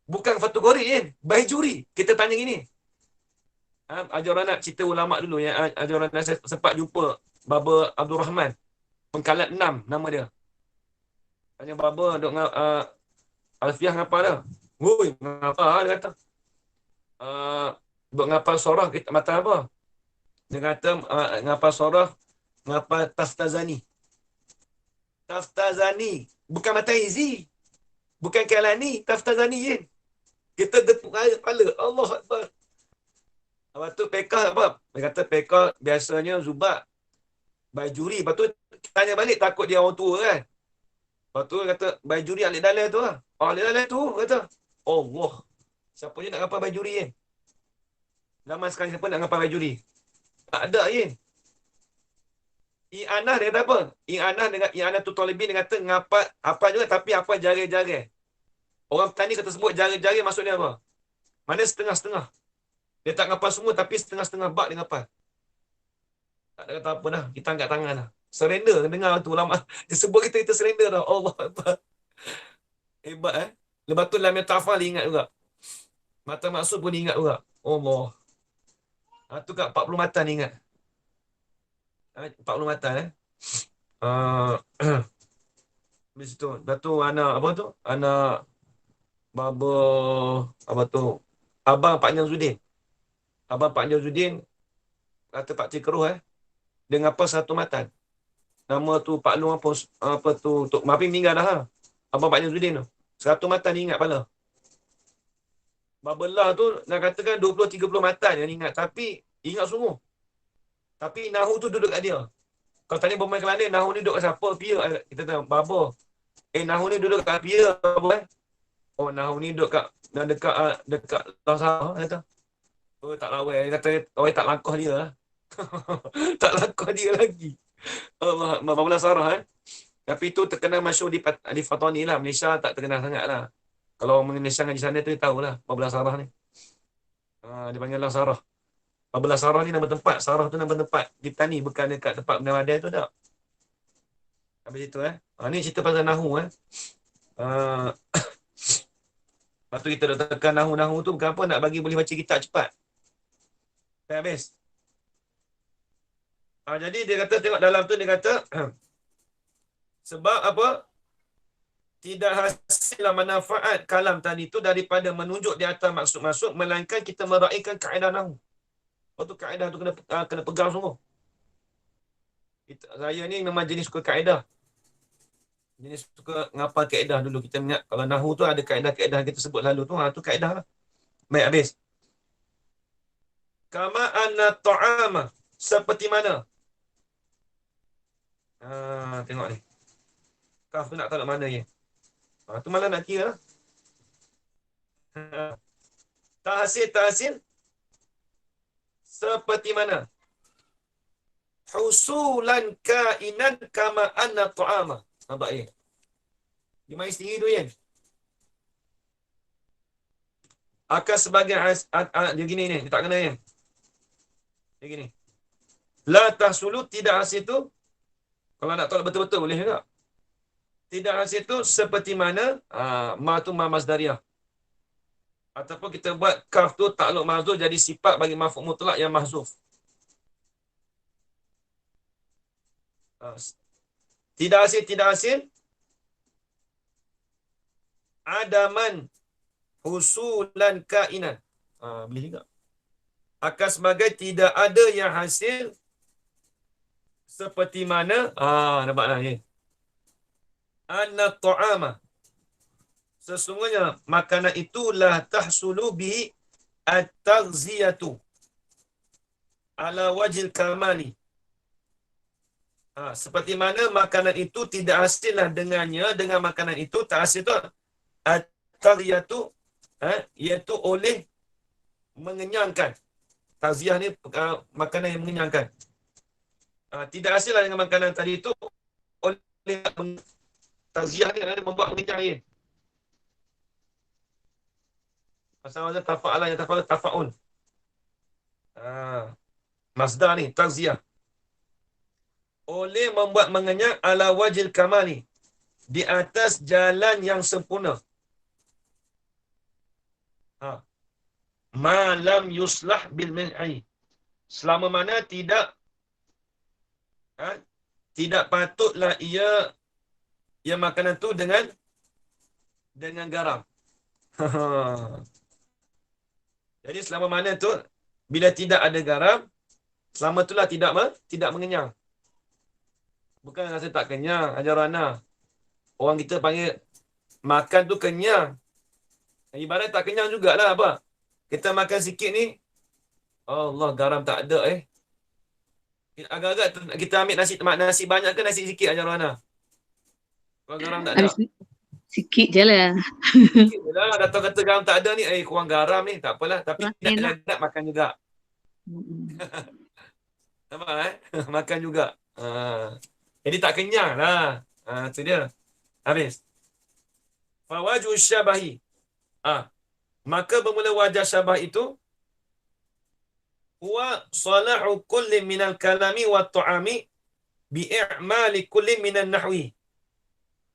Bukan Fatul Ghorid kan. Baijuri. Kita tanya gini. Ajaran nak cerita ulama dulu ya. Ajaran saya sempat jumpa Baba Abdul Rahman. Pengkalat 6 nama dia. Tanya Baba duk Alfiah ngapal dah. Woi, ngapal dia kata. Duk ngapal surah kita mata apa? Dia kata ngapal surah, ngapal Taftazani. Taftazani. Bukan mata izi. Bukan Kalani. Taftazani je. Kita getuk kepala. Allah Akbar. Lepas tu pekah apa? Dia kata pekah biasanya Zubat, Baijuri. Lepas tu tanya balik, takut dia orang tua kan. Lepas tu dia kata Baijuri alik dalai tu lah. Alik dalai tu kata. Allah. Siapa je nak ngapal Baijuri kan? Zaman sekarang siapa nak ngapal Baijuri? Tak ada kan? I'anah dia kata apa? I'anah tu Talibin dia kata ngapal apa juga, tapi apa jari-jari. Orang petani kata sebut jari-jari, maksudnya apa? Mana setengah-setengah. Dia tak ngapal semua, tapi setengah-setengah bak dia ngapal. Tak ada kata apa dah. Kita angkat tangan dah. Surrender. Dengar tu ulama. Dia sebut kita surrender dah. Allah Akbar. Hebat Lepas tu lam yatafal dia ingat juga. Mata maksud pun dia ingat juga. Allah. Tu kat 40 matan dia ingat. 40 matan Ah, Habis tu. Lepas tu anak apa tu? Anak baba apa tu? Abang Pak Nyazudin. Abang Pak Nyazudin kata Pak Cik Keruh dia ngapal 100 matan. Nama tu Pak Long apa tu Tok Mafi meninggal dah. Abang Pak Nyazudin tu. 100 matan dia ingat pala. Babelah tu nak katakan 20-30 matan yang ingat. Tapi ingat sungguh. Tapi Nahu tu duduk kat dia. Kalau tanya bermain Kelana, Nahu ni duduk kat siapa? Pia. Kita tahu, Baba. Nahu ni duduk kat Pia. Oh, Nahu ni duduk kat dekat Lasarah. Kata. Oh, tak lawai. Dia kata, tak langkah dia. Tak langkah dia lagi. Allah, Baba Lasarah. Tapi tu terkenal masyur di Fatani lah. Malaysia tak terkenal sangat lah. Kalau orang Malaysia ngaji sana tu, dia tahulah Baba Lasarah ni. Dia panggil Lasarah. Baba Sarah ni nama tempat. Sarah tu nama tempat di Petani, bukan dekat tempat Benda Madai tu tak. Habis itu ni cerita pasal Nahu Lepas tu kita dah tekan Nahu tu bukan apa, nak bagi boleh baca kitab cepat. Dah habis. Jadi dia kata, tengok dalam tu dia kata sebab apa? Tidak hasillah manfaat kalam tadi tu daripada menunjuk di atas maksud-maksud, melainkan kita meraihkan kaedah Nahu. Lepas tu kaedah tu kena pegang sungguh. Saya ni memang jenis suka kaedah. Jenis suka ngapal kaedah dulu. Kita ingat kalau Nahu tu ada kaedah-kaedah kita sebut lalu tu. Tu kaedah lah. Baik, habis. Kama anna ta'ama. Seperti mana? Tengok ni. Kaf tu nak tahu mana je. Tu malah nak kira lah. Tahsil. Seperti mana? Husulan kainan kama anna ta'ama. Nampak ni? Dia main sendiri tu kan? Akan sebagai dia gini ni. Dia tak kena kan? Dia gini. La tahsulu tidak hasil tu. Kalau nak tahu betul-betul boleh juga. Tidak hasil tu seperti mana? Ma tu ma masdariyah. Ataupun kita buat kaf tu takluk mahzuf jadi sifat bagi maf'ul mutlak yang mahzuf. Tidak hasil. Adaman husulan kainan. Boleh juga. Akan sebagai tidak ada yang hasil seperti mana. Nampaklah ni. Anna ta'ama. Sesungguhnya makanan itulah tahsulu bihi at-taghziyatu ala wajil kamali. Seperti mana makanan itu tidak hasillah dengannya, dengan makanan itu tak hasil tu at-taghziyatu iaitu oleh mengenyangkan. Taghziyah ni makanan yang mengenyangkan. Tidak hasillah dengan makanan tadi itu oleh taghziyah ni membuat mengenyang dia. Pasal tafa'ala yang tafa'un. Masdar ni, taghziyah. Oleh membuat mengenyang ala wajil kamali. Di atas jalan yang sempurna. Malam yuslah bil min'i. Selama mana tidak patutlah ia makanan tu dengan garam. Jadi selama mana tu bila tidak ada garam, selama itulah tidak mengenyang. Bukan rasa tak kenyang, ajaran Ana. Orang kita panggil makan tu kenyang. Ibarat tak kenyang jugalah apa. Kita makan sikit ni, Allah garam tak ada Agak-agak kita ambil nasi banyak ke nasi sikit ajaran Ana? Kalau garam tak ada. Sikit je lah. Sikit je lah. Datang kata garam tak ada ni, kurang garam ni. Tak apalah. Tapi nak makan juga. Nampak makan juga. Jadi tak kenyang lah. Itu dia. Habis. Fawaju syabahi. Maka bermula wajah syabah itu. Huwa salahu kulli minal kalami wa ta'ami bi'i'mali kulli minan nahwi.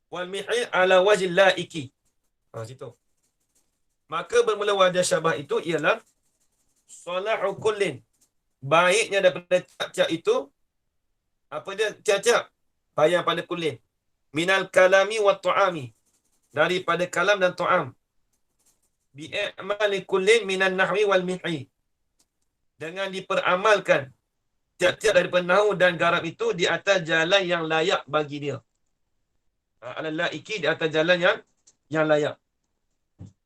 Wal mihi ala wajil la'iki. Situ. Maka bermula wajah syabah itu ialah salahu kullin. Baiknya daripada tiap-tiap itu, apa dia tiap-tiap? Bayang pada kullin. Minal kalami wa tu'ami. Daripada kalam dan tu'am. Bi'amali kullin minan nahwi wal mihi. Dengan diperamalkan tiap-tiap daripada nahu dan garab itu di atas jalan yang layak bagi dia. Al-laiki di atas jalan yang layak.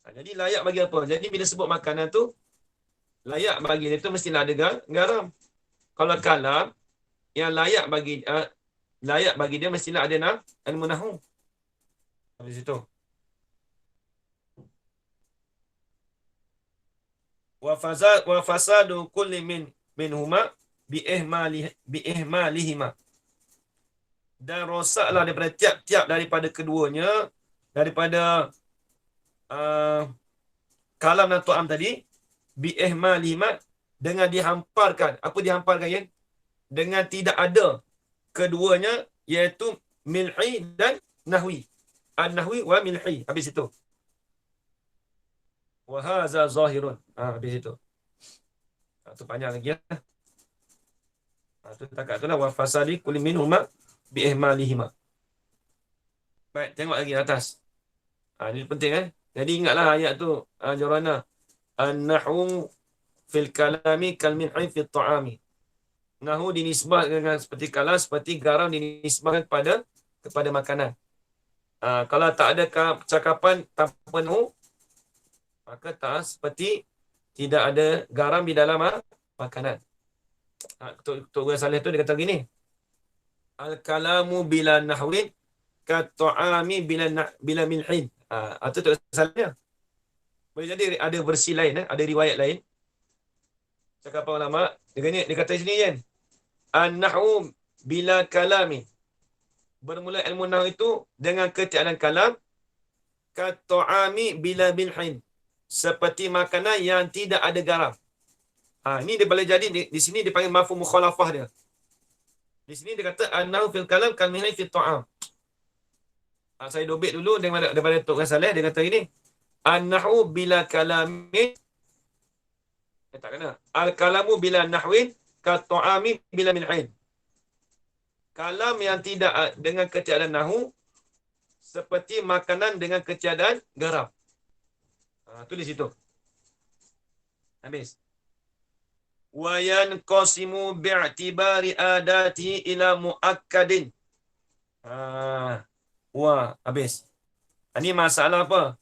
Jadi layak bagi apa? Jadi bila sebut makanan tu layak bagi dia tu mestilah ada garam. Kalau kalam yang layak bagi dia mestilah ada ilmu nahwu. Habis itu. Wa fasadu kulli minhuma biihmalihima. Dan rosaklah daripada tiap-tiap daripada keduanya, daripada kalam dan tu'am tadi, biihmalihima, dengan dihamparkan. Apa dihamparkan ya? Dengan tidak ada keduanya, iaitu milhi dan nahwi. An-nahwi wa milhi. Habis itu. Wa hadza zahirun. Habis itu. Tu panjang lagi ya. Tu takat tu lah. Wa fasadi kulli minhuma biihmalihima. Baik, tengok lagi atas. Ini penting kan? Jadi ingatlah ayat tu, Jorana. An-nahwu fil kalami kal milhi fil ta'ami. Nahwu dinisbahkan dengan seperti kalam, seperti garam dinisbahkan kepada makanan. Kalau tak ada percakapan tanpa nahwu, maka tak seperti tidak ada garam di dalam makanan. Tok Guru Saleh tu dia kata gini. Al-kalamu bila nahwin ka-ta'ami bila milhin. Itu Tok Saleh. Boleh jadi ada versi lain, ada riwayat lain. Cakap ulama, dia kata sini kan. An-nahwu bila kalami. Bermula ilmu nahwu itu dengan ketiadaan kalam, ka-ta'ami bila milhin. Seperti makanan yang tidak ada garam. Ini dia boleh jadi di sini dia panggil mafhum mukhalafah dia. Di sini dia kata annahu fil kalam kal mihi fil ta'am. Saya dobek dulu daripada Tok Saleh, dia kata gini. An-nahwu bila kalamin. Tak kena. Al-kalamu bila nahwin ka ta'ami bila milhin. Kalam yang tidak dengan ketiadaan nahwu seperti makanan dengan ketiadaan garam. Tu di situ. Habis. Wa yanqasimu bi'tibari adati ila muakkadin. Habis. Ini masalah apa?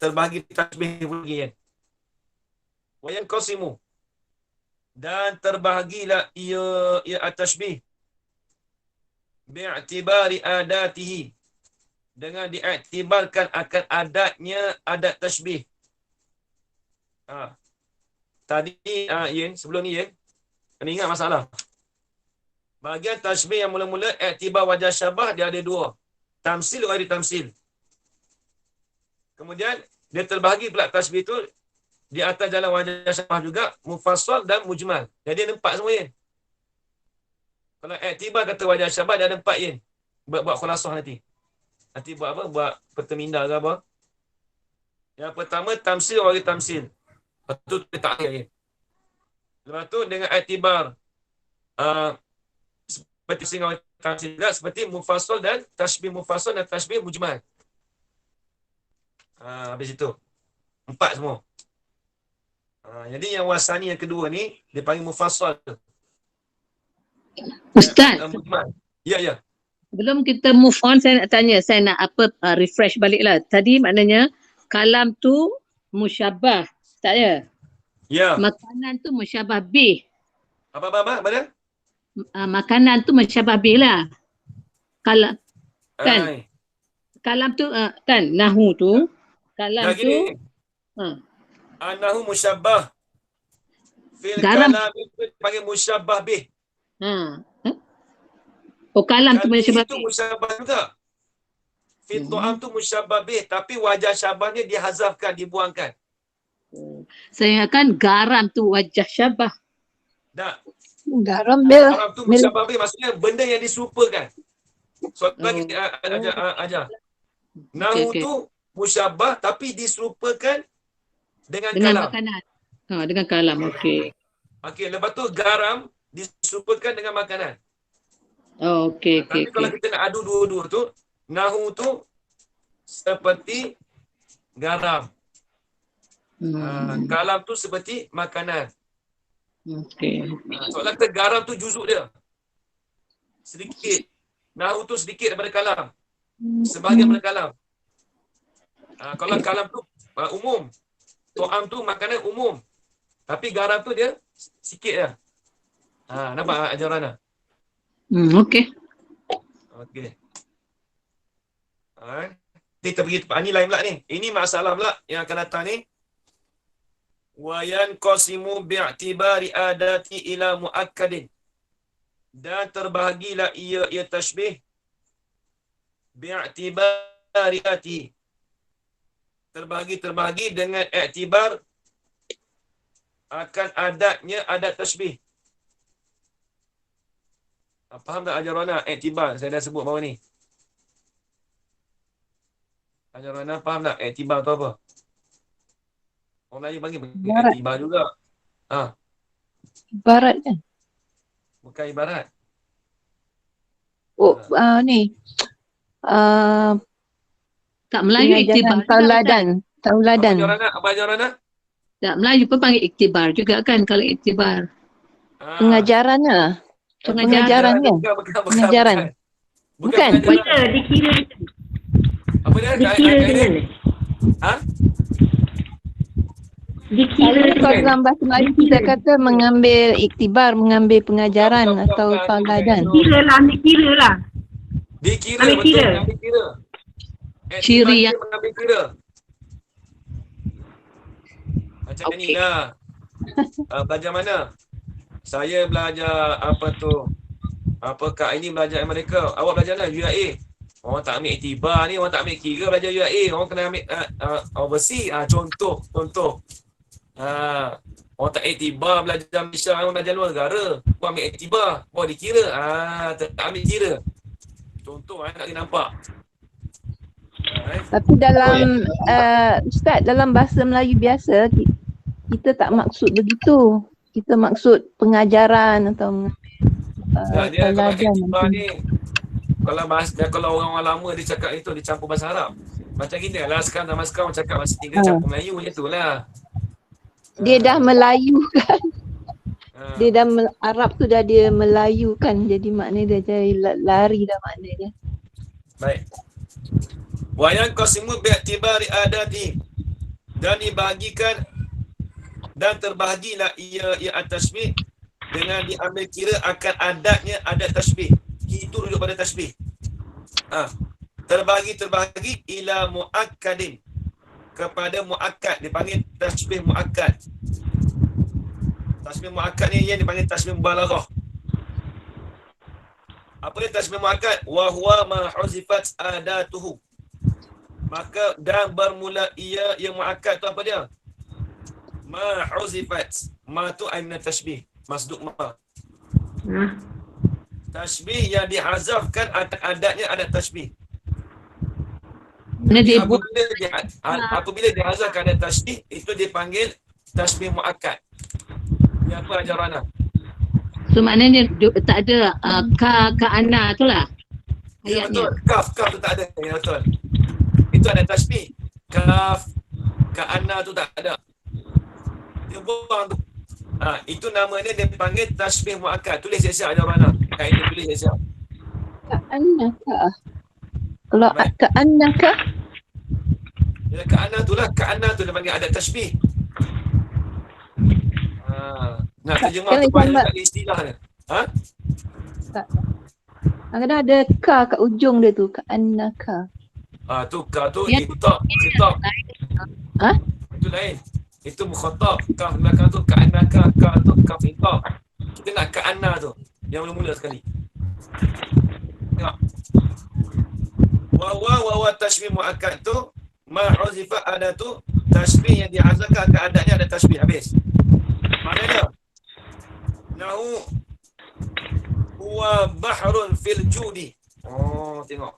Terbahagi tasbih lagi kan. Wa yanqasimu. Dan terbahagilah ia at-tasbih bi'tibari adatihi. Dengan diiktibarkan akan adatnya, adat tasbih. Tadi, sebelum ni, kena ingat masalah. Bahagian tasbih yang mula-mula, iktibar wajah syabah, dia ada dua. Tamsil atau ada tamsil. Kemudian, dia terbahagi pula tasbih tu, di atas jalan wajah syabah juga, mufassal dan mujmal. Jadi, ada empat semua, Yen. Kalau iktibar kata wajah syabah, dia ada empat, Yen. Buat khulasah nanti. Nanti buat apa? Buat perteminda ke apa? Yang pertama, tamsil atau ada tamsil. Lepas tu tak ada. Lepas tu dengan iktibar seperti singgah tamsil juga, seperti mufassal dan tasbih mufassal dan tasbih mujmal. Habis itu. Empat semua. Jadi yang wasani yang kedua ni, dia panggil mufassal. Ustaz, Ya. belum kita move on, saya nak tanya, saya nak refresh baliklah. Tadi maknanya kalam tu musyabah, tak ya? Ya. Makanan tu musyabah bih. Apa? Mana? Makanan tu musyabah bih lah. Kalam, kan? Kalam tu, kan? Nahu tu. Kalam tu. Anahu musyabbah. Fil Garam. kalam itu panggil musyabbah bih. Kalam tu musyabah itu bih. musyabbah juga. Fil tu'am tu musyabbah bih, tapi wajah syabahnya dihazafkan, dibuangkan. Saya akan garam tu wajah syabah. Tak. Garam bil. Garam tu musyabbah bih maksudnya benda yang diserupakan. Soalan lagi ajar. Nahu Okay. tu Musyabbah tapi diserupakan dengan Dengan kalam. makanan. Dengan kalam. Okey. Okey, lepas tu garam diserupakan dengan makanan. Oh, okey, okey, Tapi kalau okey. kita nak adu dua-dua tu, nahu tu seperti garam. Kalam tu seperti makanan. Okey. Soalan kita garam tu juzuk dia. Sedikit. Nahu tu sedikit daripada kalam. Sebahagian daripada kalam. Kalau kalam tu umum. To'am tu makanan umum. Tapi garam tu dia sikit je. Nampak ajaran dah? Okey. Okey. Kita pergi tempat ni lain pula ni. Ini masalah pula yang akan datang ni. Wa yanqasimu bi'tibari adati ila muakkadin. Dan terbahagilah ia tashbih bi'tibari adati. Terbahagi dengan iktibar akan adatnya adat tashbih. Faham tak ajarana iktibar saya dah sebut bawah ni? Ajarana faham tak iktibar tu apa? Orang Melayu panggil iktibar juga. Ibarat kan? Bukan ibarat. Oh, ni. Tak Melayu iktibar. Tauladan. Apa ajarana? Tak Melayu pun panggil iktibar juga kan kalau iktibar. Pengajaran lah. Pengajaran kan? Pengajaran. Bukan. Dikira. Apa dia? Dikira dengan. Kalau dalam bahasa Melayu kita kata mengambil iktibar, mengambil pengajaran atau tauladan. Dikira lah. Dikira, Ambil betul. kira. Ambil kira. Ciri yang mengambil kira. Macam ni lah. Belajar mana? Saya belajar Kak ini belajar Amerika. Awak belajar lah UIA. Orang tak ambil iktibar ni, orang tak ambil kira belajar UIA. Orang kena ambil overseas. Contoh. Orang tak iktibar belajar Malaysia, orang belajar luar negara. Orang ambil iktibar, orang dikira. Tak ambil kira. Contoh nak kena nampak. Tapi dalam Ustaz, dalam bahasa Melayu biasa kita tak maksud begitu. Kita maksud pengajaran atau Dia kalau tauladan. iktibar ni, kalau orang-orang lama dia cakap itu, dia campur bahasa Arab. Macam kita lah sekarang, zaman sekarang cakap bahasa Inggeris campur Melayu macam tu lah. Dia dah Melayu kan. Dia dah Arab tu dah dia Melayu kan. Jadi maknanya dia jadi lari dah makna dia. Baik. Wa yanqasimu bi'tibari adati. Dan dibahagikan dan terbahagilah ia at-tashbih dengan diambil kira akan adatnya adat tashbih. Itu rujuk pada tashbih. Terbahagi ila muakkadin, kepada muakkad, dipanggil tashbih muakkad. Tashbih muakkad ni yang dipanggil tashbih mubalaghah. Apa dia tashbih muakkad? Wa huwa ma huzifat adatuhu. Maka dan bermula ia muakkad tu apa dia? Ma huzifat. Ma tu aina tashbih. Masduk ma. Tashbih yang dihazafkan adatnya adat tashbih. Apabila dihazafkan adat tashbih, itu dipanggil tashbih muakkad. Ini apa ajaran? So maknanya tak ada ka ana tu lah. Ya Ayatnya. betul. Kaf tu tak ada. Ya betul. Itu ada tashbih. Kaf, ka-anna tu tak ada. Dia buang tu. Itu namanya dia panggil tashbih muakkad. Tulis siap-siap ajaran. Kaedah tulis siap-siap. Ka'annaka. Kalau ka'annaka, Ya, ka-anna tu lah. Ka-anna tu dia panggil adat tashbih. Nak terjemah tu banyak tak ada istilah dia. kadang ada ka kat ujung dia tu. Ka'annaka. Tu ka tu Ya. khitab. Itu lain. Itu mukhatab. Kaf belakang tu ka'annaka, ka tu kaf khitab. Kita nak ka'anna tu. Yang mula-mula sekali. Tengok. Wa tashbih muakkad tu ma uzifa ada tu tashbih yang dihazafkan ke adatnya ada tashbih habis. Maknanya nahu huwa bahrun fil judi. Tengok.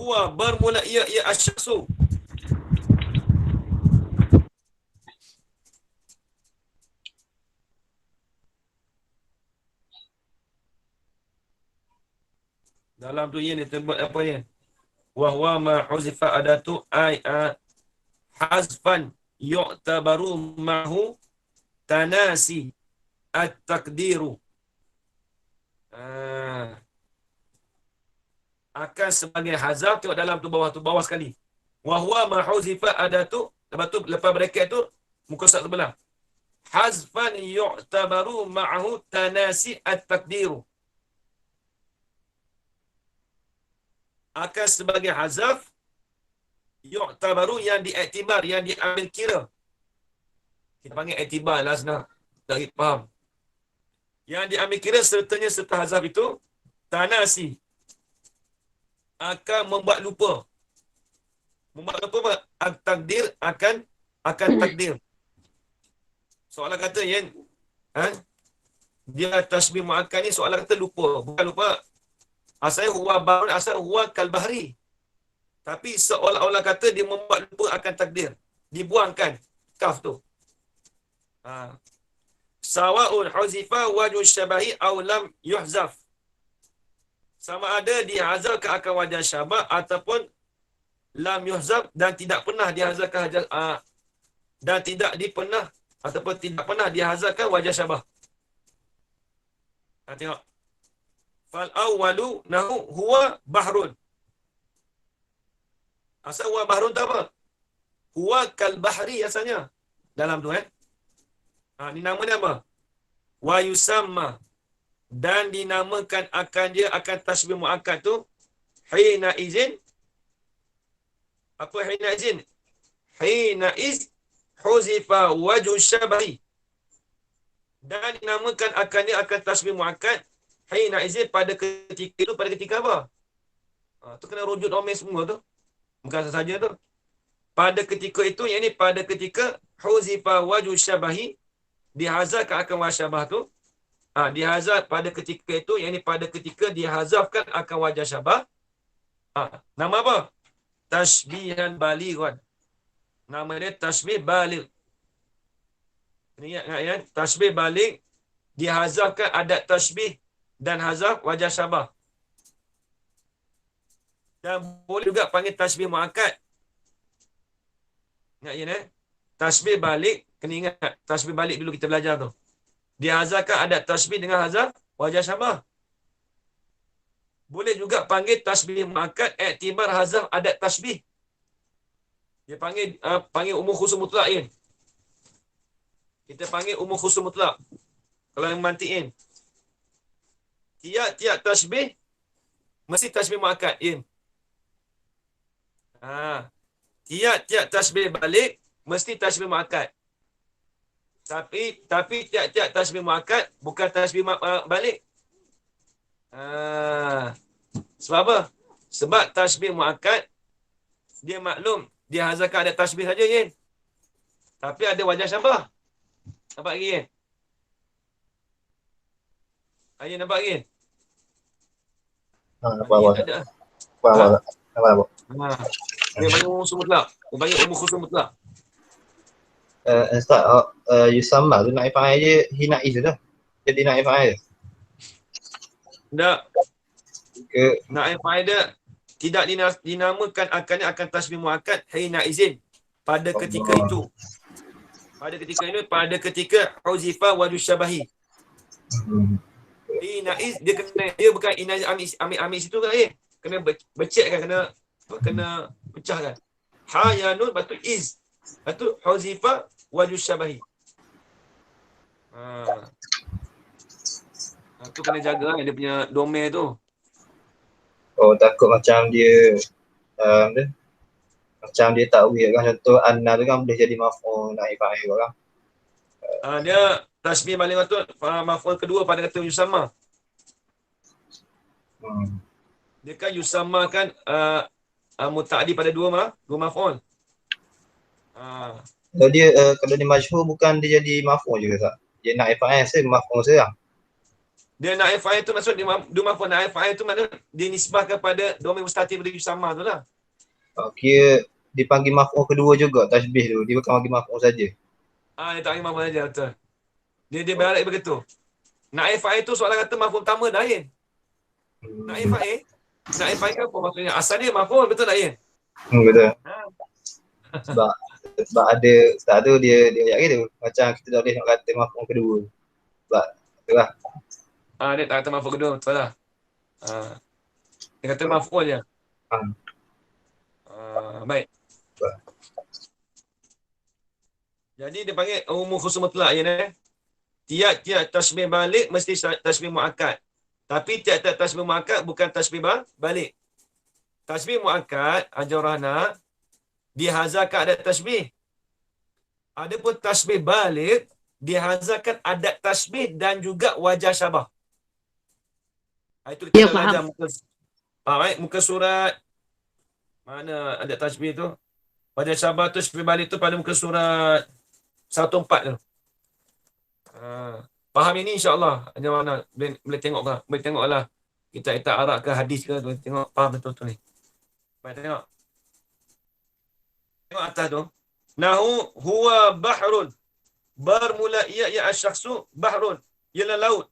Huwa bermula ia asyaksu. Dalam tu ia disebut apa ya? Wa huwa ma huzifa adatu ay hazfan yu'tabaru ma'hu tanasi at-taqdiru. Akan sebagai hazaf, tengok dalam tu bawah sekali. Wa huwa ma huzifa adatu, lepas tu lepas bracket tu muka surat sebelah. Hazfan yu'tabaru ma'hu tanasi at-taqdiru. Akan sebagai hazaf yu'tabaru yang diiktibar, yang diambil kira. Kita panggil iktibar lah senang. Tak faham. Yang diambil kira sertanya serta hazaf itu tanasi. Akan membuat lupa. Membuat lupa apa? Takdir akan takdir. Soalan kata yang dia tasbih muakkad ni soalan kata lupa. Bukan lupa. Asalnya huwa bahrun, asal huwa kal bahri. Tapi seolah-olah kata dia membuat lupa akan takdir. Dibuangkan kaf tu. Sawa'un huzifa wajhu syabahi aw lam yuhzaf. Sama ada dihazafkan akan wajah syabah ataupun lam yuhzaf dan tidak pernah dihazafkan dan tidak dipernah ataupun tidak pernah dihazafkan wajah syabah. Tengok. Fal awwalu nahu huwa bahrun. Asal huwa bahrun tak apa? Huwa kal bahri asalnya. Dalam tu ni nama dia apa? Wa yusamma. Dan dinamakan akan dia akan tasbih muakkad tu hina izin. Apa hina izin? Hina iz huzifa wajhu syabahi. Dan dinamakan akan dia akan tasbih muakkad hina izin pada ketika itu, pada ketika apa? Tu kena rujuk domain semua tu. Bukan sahaja tu. Pada ketika itu, yang ni pada ketika huzifa wajhu syabahi, dihazafkan akan wajah syabah tu. Dihazaf pada ketika itu, yang ni pada ketika dihazafkan akan wajah syabah. Nama apa? Tashbihan balighan. Nama dia tashbih baligh. Ingat ya, tashbih baligh dihazafkan adat tashbih dan hazaf wajah syabah. Dan boleh juga panggil tashbih muakkad. Ingat ya, tashbih balik, kena ingat tashbih balik dulu kita belajar tu. Dihazafkan adat tashbih dengan hazaf wajah syabah. Boleh juga panggil tashbih muakkad iktibar hazaf adat tashbih. Dia panggil umum khusus mutlak in. Kita panggil umum khusus mutlak. Kalau yang mantiin. Tiap-tiap tashbih mesti tashbih muakkad in. Tiap-tiap tashbih balik mesti tashbih muakkad. Tapi tiap-tiap tashbih muakkad bukan tashbih balik. Sebab apa? Sebab tashbih muakkad dia maklum dia hazafkan ada tashbih saja kan. Tapi ada wajah syabah. Nampak lagi kan? Ayah nampak lagi? Nampak. Dia panggil umum khusus mutlak. Dia panggil umum khusus mutlak. Ustaz, yusamma tu nak ifai je hina iz dah. Jadi nak ifai je. Tak. Nak faedah tidak dinamakan akan tasbih muakkad hina izin pada ketika itu. Pada ketika ini, pada ketika huzifa wajhu syabahi. Hina iz dia bukan ina ambil situ kan kena becek kan, kena pecahkan. Ha ya nun batu iz. Batu huzifa wajhu syabahi. Tu kena jaga kan dia punya domain tu. Oh, takut macam dia macam dia tak weird kan. Contoh anna tu kan boleh jadi maf'ul naib fa'il kan. Dia tasbih balik tu maf'ul kedua pada kata yusamma. Dia kan yusamma kan muta'addi pada dua maf'ul. Kalau dia majhul bukan dia jadi maf'ul juga tak? Dia naib fa'il maf'ul seorang. Dia naib fa'il tu maksud dia maf'ul naib fa'il tu maknanya dinisbah kepada dhamir mustatir beri sama tu lah. Kira dipanggil maf'ul kedua juga tasbih tu. Dia bukan panggil maf'ul saja. Dia tak imam saja betul. Dia balik begitu. Naib fa'il tu soalan kata maf'ul utama dah Ain. Naib fa'il kan apa maksudnya? Asal dia maf'ul betul tak Ain? Betul. Ha. Sebab ada ustaz tu dia ayat gitu. Macam kita tak boleh nak kata maf'ul kedua. Sebab itulah. Dia tak kata maf'ul kedua betul lah. Dia kata maf'ul je. Baik. Jadi dia panggil umum khusus mutlak ya tiap-tiap tasbih balik mesti tasbih muakkad. Tapi tiap-tiap tasbih muakkad bukan tasbih balik. Tasbih muakkad ajarana dihazarkan adat tasbih. Adapun tasbih balik dihazarkan adat tasbih dan juga wajah syabah. Itu kita belajar muka surat mana adat tasbih tu. Wajah syabah tu tasbih balik tu pada muka surat 104 tu. Faham ini insya-Allah. Macam mana boleh tengok ke? Boleh tengoklah. Kita Arab ke hadis ke boleh tengok faham betul-betul ni. Baik tengok. Tengok atas tu. Nahu huwa bahrun. Bermula ia asy-syakhsu bahrun. Ialah laut.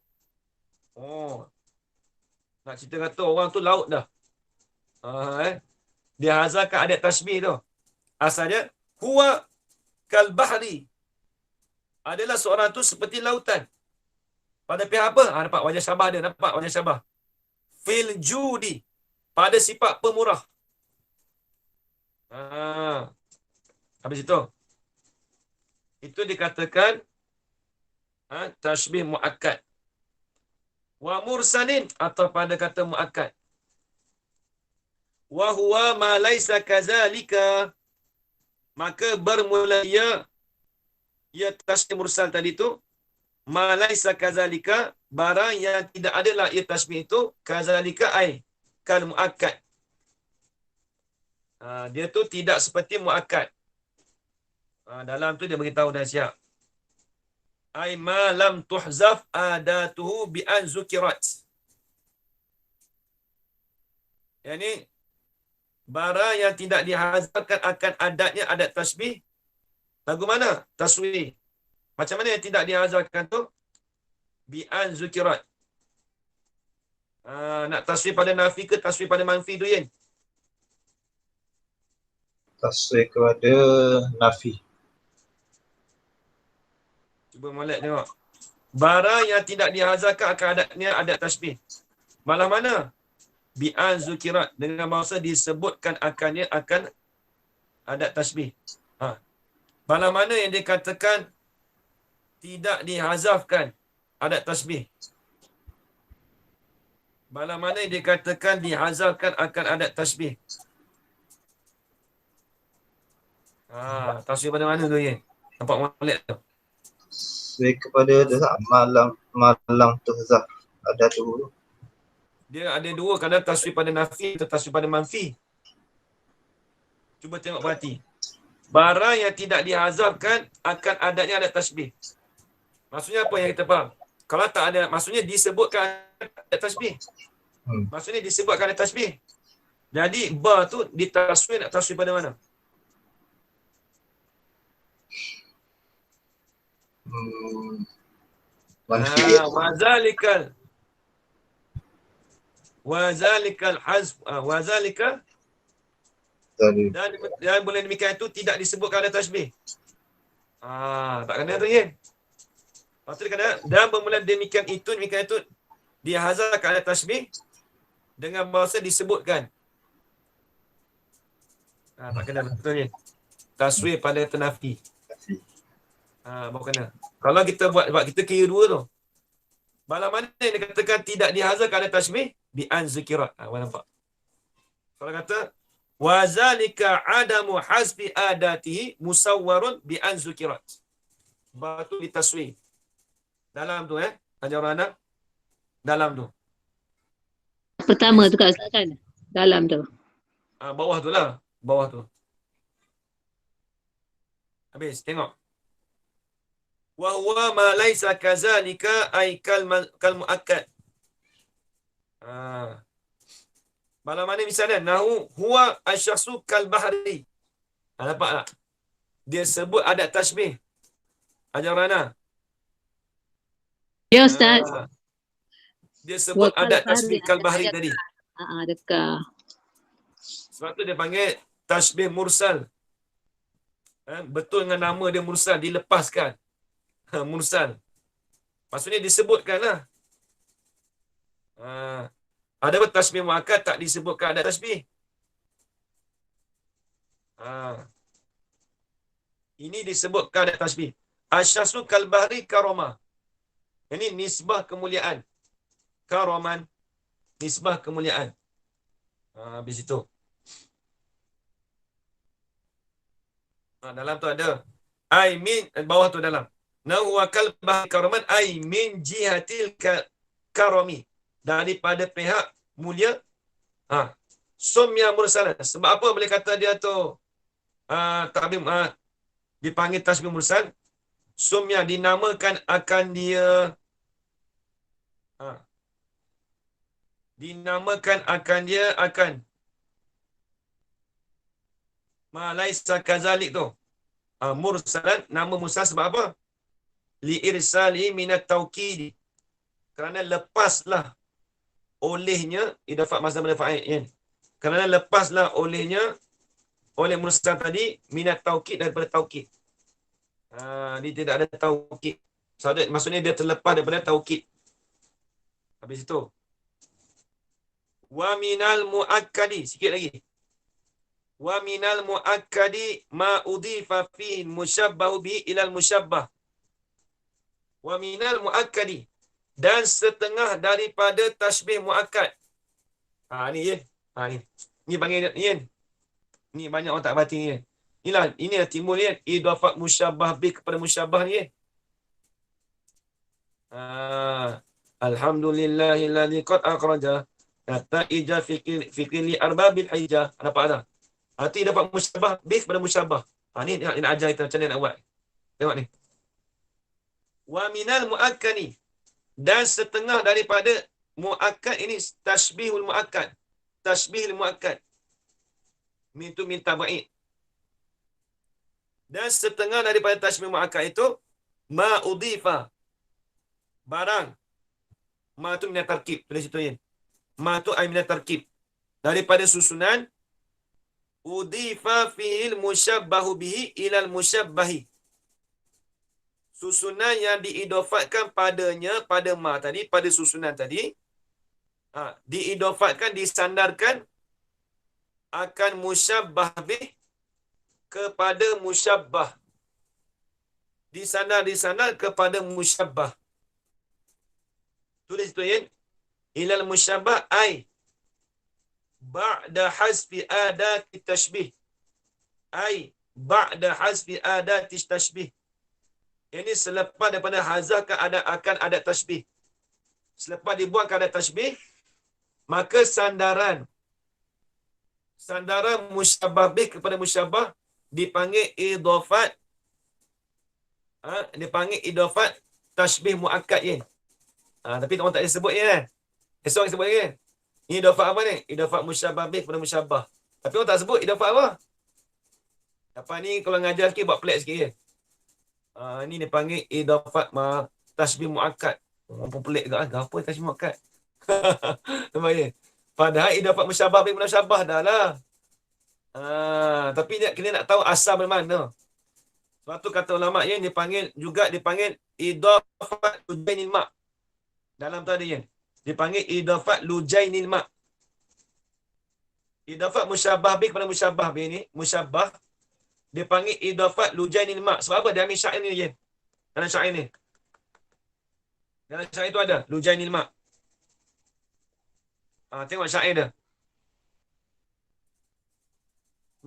Nak cerita kata orang tu laut dah. Dia hazarkan adat tasbih tu. Asalnya huwa kal bahri. Adalah seorang tu seperti lautan. Pada pihak apa? Nampak wajah syabah dia. Nampak wajah syabah. Fil judi. Pada sifat pemurah. Habis itu. Itu dikatakan tasbih muakkad. Wa mursalin. Atau pada kata muakkad. Wa huwa ma laisa kazalika. Maka bermula ia tasbih mursal tadi tu ma laisa kazalika barang yang tidak adalah ia tasbih itu kazalika ai kal muakkad. Dia tu tidak seperti muakkad. Dalam tu dia beritahu dah siap. Ai ma lam tuhzaf adatuhu bi an zukirat. Yani barang yang tidak dihazarkan akan adatnya adat tasbih. Lagu mana? Taswih. Macam mana yang tidak dihazarkan tu? Bi'an zukirat. Nak taswih pada nafi ke taswih pada manfi tu Yen? Taswih kepada nafi. Cuba molek tengok. Barang yang tidak dihazarkan akan adatnya adat tasbih. Malah mana? Bi'an zukirat. Dengan bahasa disebutkan akannya akan adat tasbih. Malah mana yang dikatakan tidak dihazafkan adat tasbih. Malah mana yang dikatakan dihazafkan akan adat tasbih. Tasbih pada mana tu ya? Nampak molek tu. Tasbih kepada malam tuhzaf. Ada tu. Dia ada dua, kadang tasbih pada nafi atau tasbih pada manfi. Cuba tengok perhati. Barang yang tidak dihazafkan akan adatnya adat tasbih. Maksudnya apa yang kita faham? Kalau tak ada, maksudnya disebutkan adat tasbih. Maksudnya disebutkan adat tasbih. Jadi ba tu ditasbih, nak tasbih pada mana? Wazalikal hazf wazalika dan boleh demikian itu tidak disebutkan ada tasbih. Tak kena tu ya. Lepas tu dia kata dan bermula demikian itu dihazarkan ada tasbih dengan bahasa disebutkan. Tak kena betul ya. Tasbih pada tenafi. Baru kena. Kalau kita buat kita kira dua tu. Malam mana yang dikatakan tidak dihazarkan ada tasbih bi an zikirat. Awak nampak. Kalau kata wa zalika adamu hasbi adatihi musawwarun bi an zikirat. Batu ditaswih. Dalam tu ajaran anak dalam tu. Pertama tu Kak Ustaz kan? Dalam tu. Bawah tu lah. Bawah tu. Habis tengok. Wa huwa ma laisa kazalika ay kal muakkad. Malam mana misalnya nahu huwa asyakhsu kal bahri. Nampak tak? Dia sebut adat tashbih. Ajar Rana. Ya Ustaz. Dia sebut adat tashbih kal bahri ada tadi. dekah. Sebab tu dia panggil tashbih mursal. Betul dengan nama dia mursal, dilepaskan. Mursal. Maksudnya disebutkan lah. Ada pun tashbih muakkad tak disebutkan adat tashbih. Ini disebutkan adat tashbih. Asyasru kal bahri karoma. Ini nisbah kemuliaan. Karoman. Nisbah kemuliaan. Habis itu. Dalam tu ada. I min. Bawah tu dalam. Nahuwa kal bahri karoman. I min jihatil karomi. Daripada pihak mulia. Sumya mursalah. Sebab apa boleh kata dia tu ta'bim dipanggil tashbih mursal? Sumya dinamakan akan dia akan ma laisa kazalik tu. Mursalan, nama mursal sebab apa? Li irsali minat taukid. Kerana lepaslah olehnya idafat masdar pada fa'il. Kerana lepaslah olehnya oleh mursal tadi minat taukid daripada taukid. Dia tidak ada taukid. Maksudnya dia terlepas daripada taukid. Habis itu. Wa minal muakkadi, sikit lagi. Wa minal muakkadi ma udhifa fi musyabbahu bi ilal musyabbah. Wa minal muakkadi, dan setengah daripada tashbih muakkad. Ni ye. Ni panggil ni. Ni banyak orang tak baca ni. Ini timbul ni idafat musyabbah bi kepada musyabbah ni. Alhamdulillahilladzi qad akhraja nata'ija fikri li arbabil hijjah. Nampak tak? Arti dapat musyabbah bi kepada musyabbah. Ni nak ajar kita macam mana nak buat. Tengok ni. Wa minal muakkani, dan setengah daripada muakkad ini tashbihul muakkad. Tashbihul muakkad. Min tu min tabaid. Dan setengah daripada tashbih muakkad itu ma udhifa, barang. Ma tu minat tarkib. Tulis situ ya. Ma tu ay minat tarkib. Daripada susunan udhifa fi'il musyabbahu bihi ilal musyabbahi. Susunan yang diidofatkan padanya, pada ma tadi, pada susunan tadi, diidofatkan, disandarkan akan musyabbah bih kepada musyabbah. Disandar kepada musyabbah. Tulis tu ya. Ilal musyabbah ay ba'da hasbi adati tashbih. Ay ba'da hasbi adati tashbih. Ini selepas daripada hazahkan akan adat tashbih. Selepas dibuatkan adat tashbih, maka sandaran musyabbah bih kepada musyabbah dipanggil idafat. Dipanggil idafat tashbih muakkad ya. Tapi orang tak disebut ya kan. Esok orang sebut ya kan. Ini idafat apa ni? Idafat musyabbah bih kepada musyabbah. Tapi orang tak sebut idafat apa. Apa ni kalau ngajar sikit buat pelik sikit ya. Ini dipanggil idafat tashbih muakkad. Orang pun pelik juga. Apa tashbih muakkad? Nampak ya? Padahal idafat musyabbah bih kepada musyabbah dah lah. Tapi kena nak tahu asal bermana. Sebab tu kata ulama ya, dipanggil idafat lujainil ma'. Dalam tu ada ya. Dipanggil idafat lujainil ma'. Idafat musyabbah bih kepada musyabbah bih ni, musyabbah dipanggil idafat lujainil ma'. Sebab apa? Dia ambil syair ni ya. Dalam syair ni. Dalam syair tu ada lujainil ma'. Tengok syair dia.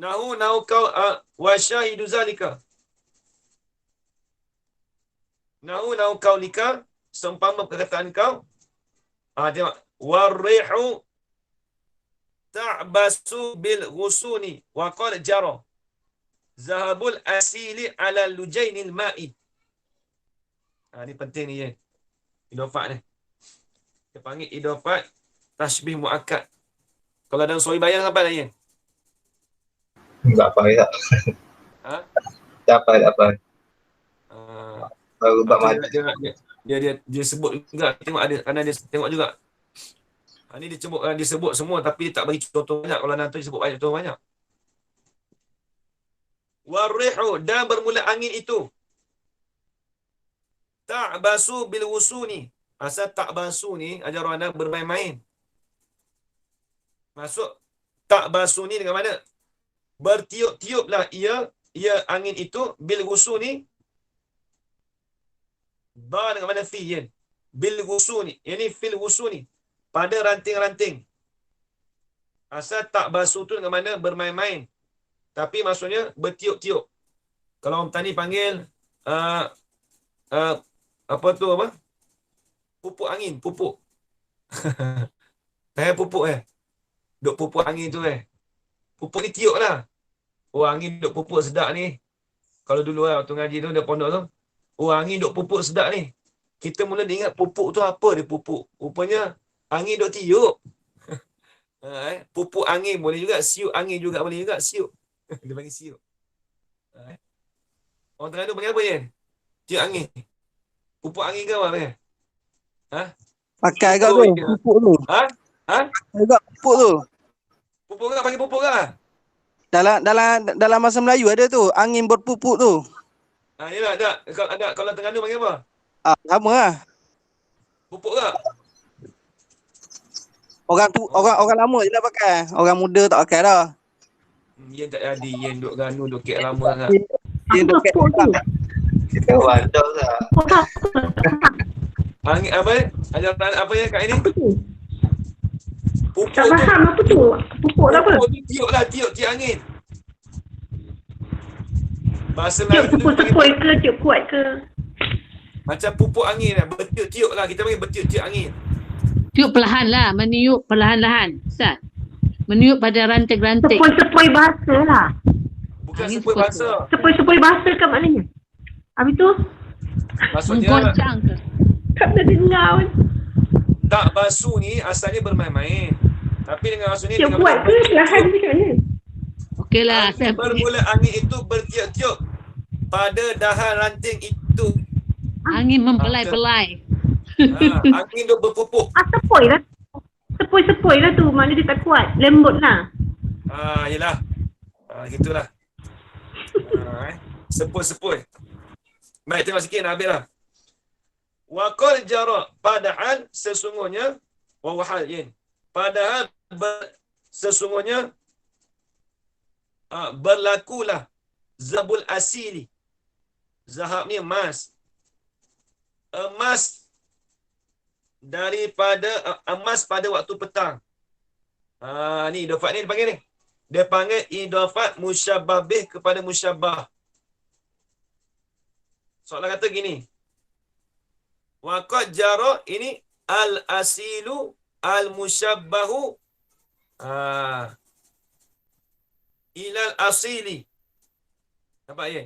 Nahu kau wa syahidu zalika. Nahu kau lika, seumpama perkataan kau. Tengok. Warrihu ta'basu bil ghusuni wa qad jara zahabul asili ala lujainil ma'i. Ni penting ni ya. Idafat ni. Dia panggil idafat Tashbih muakkad. Kalau dalam suri bayang apa dah, Yin? Tak apa tak. Ha? Tak apa. Ah, Baru bab tu mati. dia sebut juga, tengok ada, kerana dia tengok juga. Ni dia sebut semua tapi dia tak bagi contoh banyak. Kalau nanti dia sebut banyak contoh banyak. Warihu, dan bermula angin itu. Ta'basu bil wusuni. Asal ta'basu ni ajar anda bermain-main. Masuk ta'basu ni dengan mana? Bertiup-tiuplah ia angin itu bil wusuni. Ba dengan mana fi kan? Bil wusuni. Ini fil wusuni. Pada ranting-ranting. Asal ta'basu tu dengan mana? Bermain-main. Tapi maksudnya bertiup-tiup. Kalau orang tani panggil apa tu apa? Pupuk angin, pupuk. Pupuk Duk pupuk angin tu Pupuk ni tiup lah. Oh, angin duk pupuk sedap ni. Kalau dulu waktu ngaji tu, dia pondok tu. Oh, angin duk pupuk sedap ni. Kita mula ingat pupuk tu apa dia pupuk. Rupanya angin duk tiup. Pupuk angin boleh juga, siup angin juga boleh juga, siup. Dia panggil siup. Orang Terengganu panggil apa je? Tiup angin. Pupuk angin ke apa? Pakai agak tu, pupuk tu. Ha? Agak pupuk tu. Pupuk ke? Panggil pupuk ke? Dalam bahasa Melayu ada tu, angin berpupuk tu. Yelah, ada. Kalau Terengganu panggil apa? Sama lah. Pupuk ke? Orang lama je lah pakai. Orang muda tak pakai dah. Yen tak jadi. Yen duk ganu, duk kek lama sangat. Dia duk kat Kita wadah tak. Angin apa? Ajaran apa ya kat ini? Pupuk Tak tu. faham apa tu? Pupuk tu apa? Pupuk tu tiup lah, tiup angin. Bahasa Tiup Melayu tu pupuk panggil sepoi ke? Tiup kuat ke? macam pupuk angin lah. Bertiup-tiup lah. Kita panggil bertiup-tiup angin. Tiup perlahan lah, meniup perlahan-lahan. Ustaz. Meniup pada ranting-ranting. Sepoi-sepoi bahasa lah. Bukan Angin sepoi sepoi. bahasa. Sepoi-sepoi bahasa kan maknanya? Habis tu, Maksudnya Menggoncang ke? tak pernah dengar pun. tak basuh ni asalnya bermain-main. Tapi dengan maksud ni Tiup dengan kuat ke? Perlahan ke macam mana? Okeylah, saya bermula angin itu bertiup-tiup pada dahan ranting itu. angin membelai-belai. Angin tu berpupuk. Sepoi lah. Sepoi-sepoi lah tu. Maknanya dia tak kuat. Lembut lah. Yelah. Gitulah. Sepoi-sepoi. Baik, tengok sikit nak habis lah. Waqal jara, padahal sesungguhnya wahal yin. Padahal sesungguhnya berlakulah zabul asili. Zahab ni emas. Emas daripada emas pada waktu petang. Ni idafat ni dia panggil ni. Dia panggil idafat musyabbah bih kepada musyabbah. Soalan kata gini. Waqad jara ini al-asilu al-musyabbahu ilal asili. Nampak ya?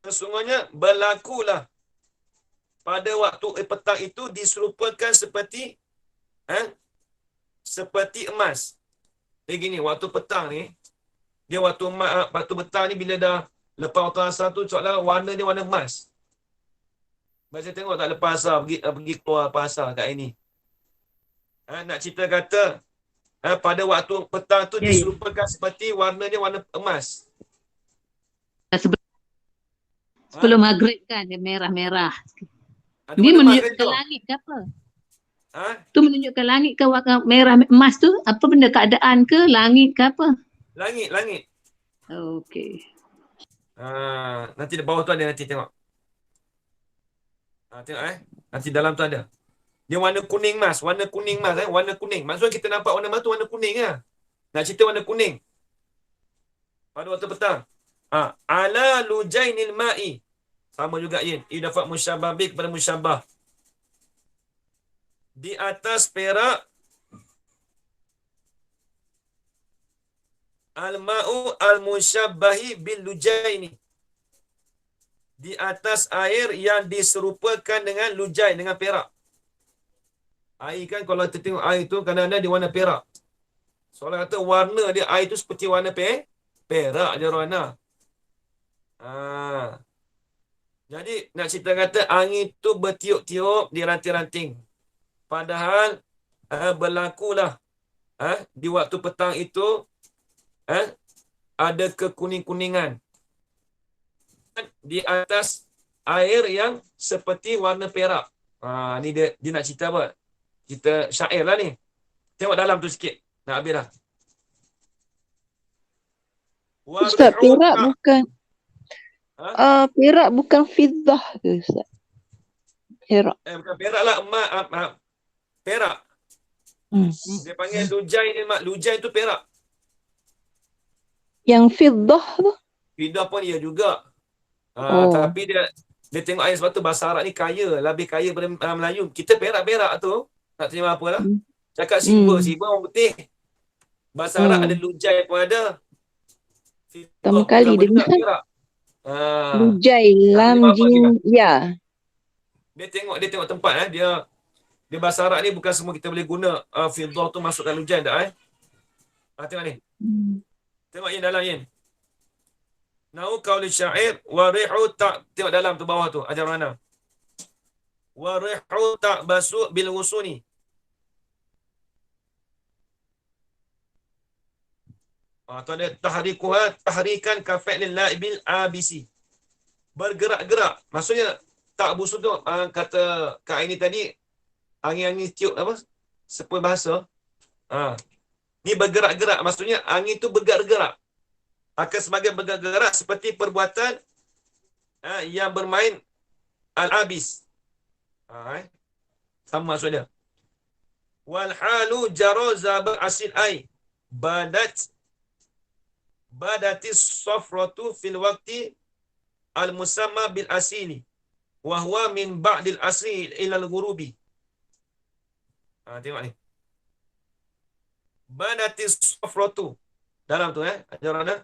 Sesungguhnya berlakulah pada waktu petang itu diserupakan seperti seperti emas. Gini, waktu petang ni, dia waktu petang ni bila dah lepas waktu asar tu, soalan warna dia warna emas. Saya tengok tak lepas asar, pergi keluar pasar kat ini. Nak cerita kata, pada waktu petang tu diserupakan seperti warna dia warna emas. Sebelum maghrib kan, dia merah-merah. Ada Ni warna emas menunjukkan ke tu? langit ke apa? Tu menunjukkan langit ke warna merah emas tu? Apa benda, keadaan ke, langit ke apa? Langit. Okey. Nanti di bawah tu ada, nanti tengok. Tengok nanti dalam tu ada. Dia warna kuning mas, warna kuning. Maksudnya kita nampak warna emas tu warna kuning lah. Nak cerita warna kuning. Pada waktu petang. Ala lujainil ma'i. Sama juga yin. Idafat musyabbah bi kepada musyabbah. Di atas perak al-ma'u al-musyabbahi bil lujaini. Di atas air yang diserupakan dengan lujai, dengan perak. Air kan kalau kita tengok air tu kadang-kadang dia warna perak. Soalan kata warna dia air tu seperti warna perak je Rohana. Jadi nak cerita kata angin tu bertiup-tiup di ranting-ranting. Padahal berlakulah di waktu petang itu ada kekuning-kuningan di atas air yang seperti warna perak. Ni dia nak cerita apa? Cerita syair lah ni. Tengok dalam tu sikit. Nak habis dah. Ustaz, perak bukan perak bukan fiddah ke Ustaz? Perak. Bukan perak lah. Perak. Dia panggil lujai ni, Mak. Lujai tu perak. Yang fiddah tu? Fiddah pun ia juga. Tapi dia tengok air sebab tu bahasa Arab ni kaya. Lebih kaya daripada Melayu. Kita perak-perak tu. Tak terima apalah. Cakap silver orang putih. Bahasa Arab ada lujai pun ada. Pertama kali dengar. Lujai, lam, jim, ya. Dia tengok tempat dia bahasa Arab ni bukan semua kita boleh guna fiddah tu masukkan lujai tak tengok ni. Tengok yang dalam Yin. Nau qauli syair wa rihu tak, tengok dalam tu bawah tu ajar mana. Wa rihu tak basu bil wusuni. Tu ada tahrikuha tahrikan ka fi'lil laibil abisi. Bergerak-gerak. Maksudnya tak busu tu kata Kak ini tadi angin-angin tiup apa? Sepoi bahasa. Ni bergerak-gerak. Maksudnya angin tu bergerak-gerak. Akan sebagai bergerak seperti perbuatan yang bermain al-abis. Sama maksudnya. Wal halu jaroza ba'asil ay. Badatis safratu fil waqti al-musamma bil asili. Wahwa min ba'dil asri ilal ghurubi. Tengok ni. Badatis safratu. Dalam tu ajaran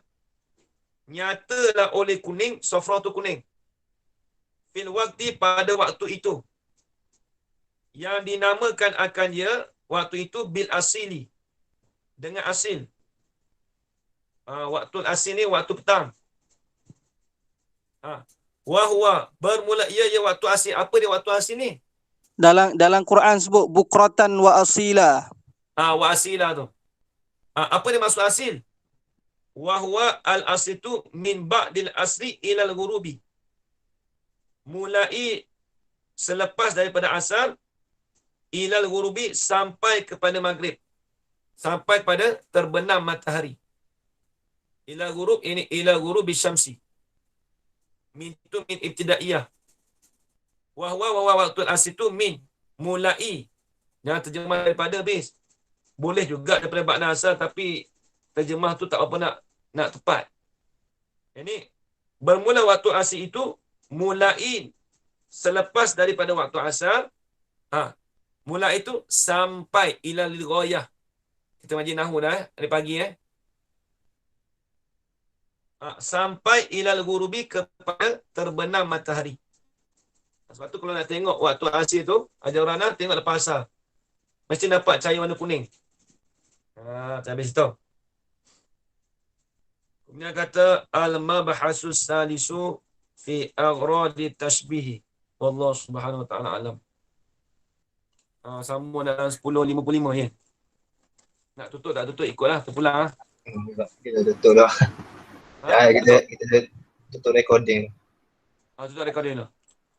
nyatalah oleh kuning, safratu kuning. Fil waqti pada waktu itu. Yang dinamakan akan dia waktu itu bil asili. Dengan asil. Waktu asil ni waktu petang. Wahwa bermula ia waktu asil. Apa dia waktu asil ni? Dalam Quran sebut bukratan wa asila. Wa asila tu. Apa dia maksud asil? Wahwa al-asil tu min ba'dil asri ilal ghurubi. Mulai selepas daripada asar ilal ghurubi sampai kepada maghrib. Sampai pada terbenam matahari. Ila ghurub ini ila ghurubi syamsi. Min tu min ibtidaiyah. Wahwa waktu asil tu min mulai. Jangan terjemah daripada habis. Boleh juga daripada ba'da asar tapi terjemah tu tak apa nak tepat. Ini bermula waktu asar itu mulai selepas daripada waktu asar. Mulai itu sampai ila lil ghayah. Kita majlis nahwu dah dari pagi sampai ilal ghurubi kepada terbenam matahari. Sebab tu kalau nak tengok waktu asar tu, ajar orang tengok lepas asar. Mesti dapat cahaya warna kuning. Habis tu. Kemudian kata al-mabhasus salisu fi aghradi tashbihi. Wallahu subhanahu wa ta'ala alam. Sama dalam 10.55 ya. Nak tutup tak tutup ikutlah terpulang Kita tutup dah. Kita tutup recording. Tutup recording dah.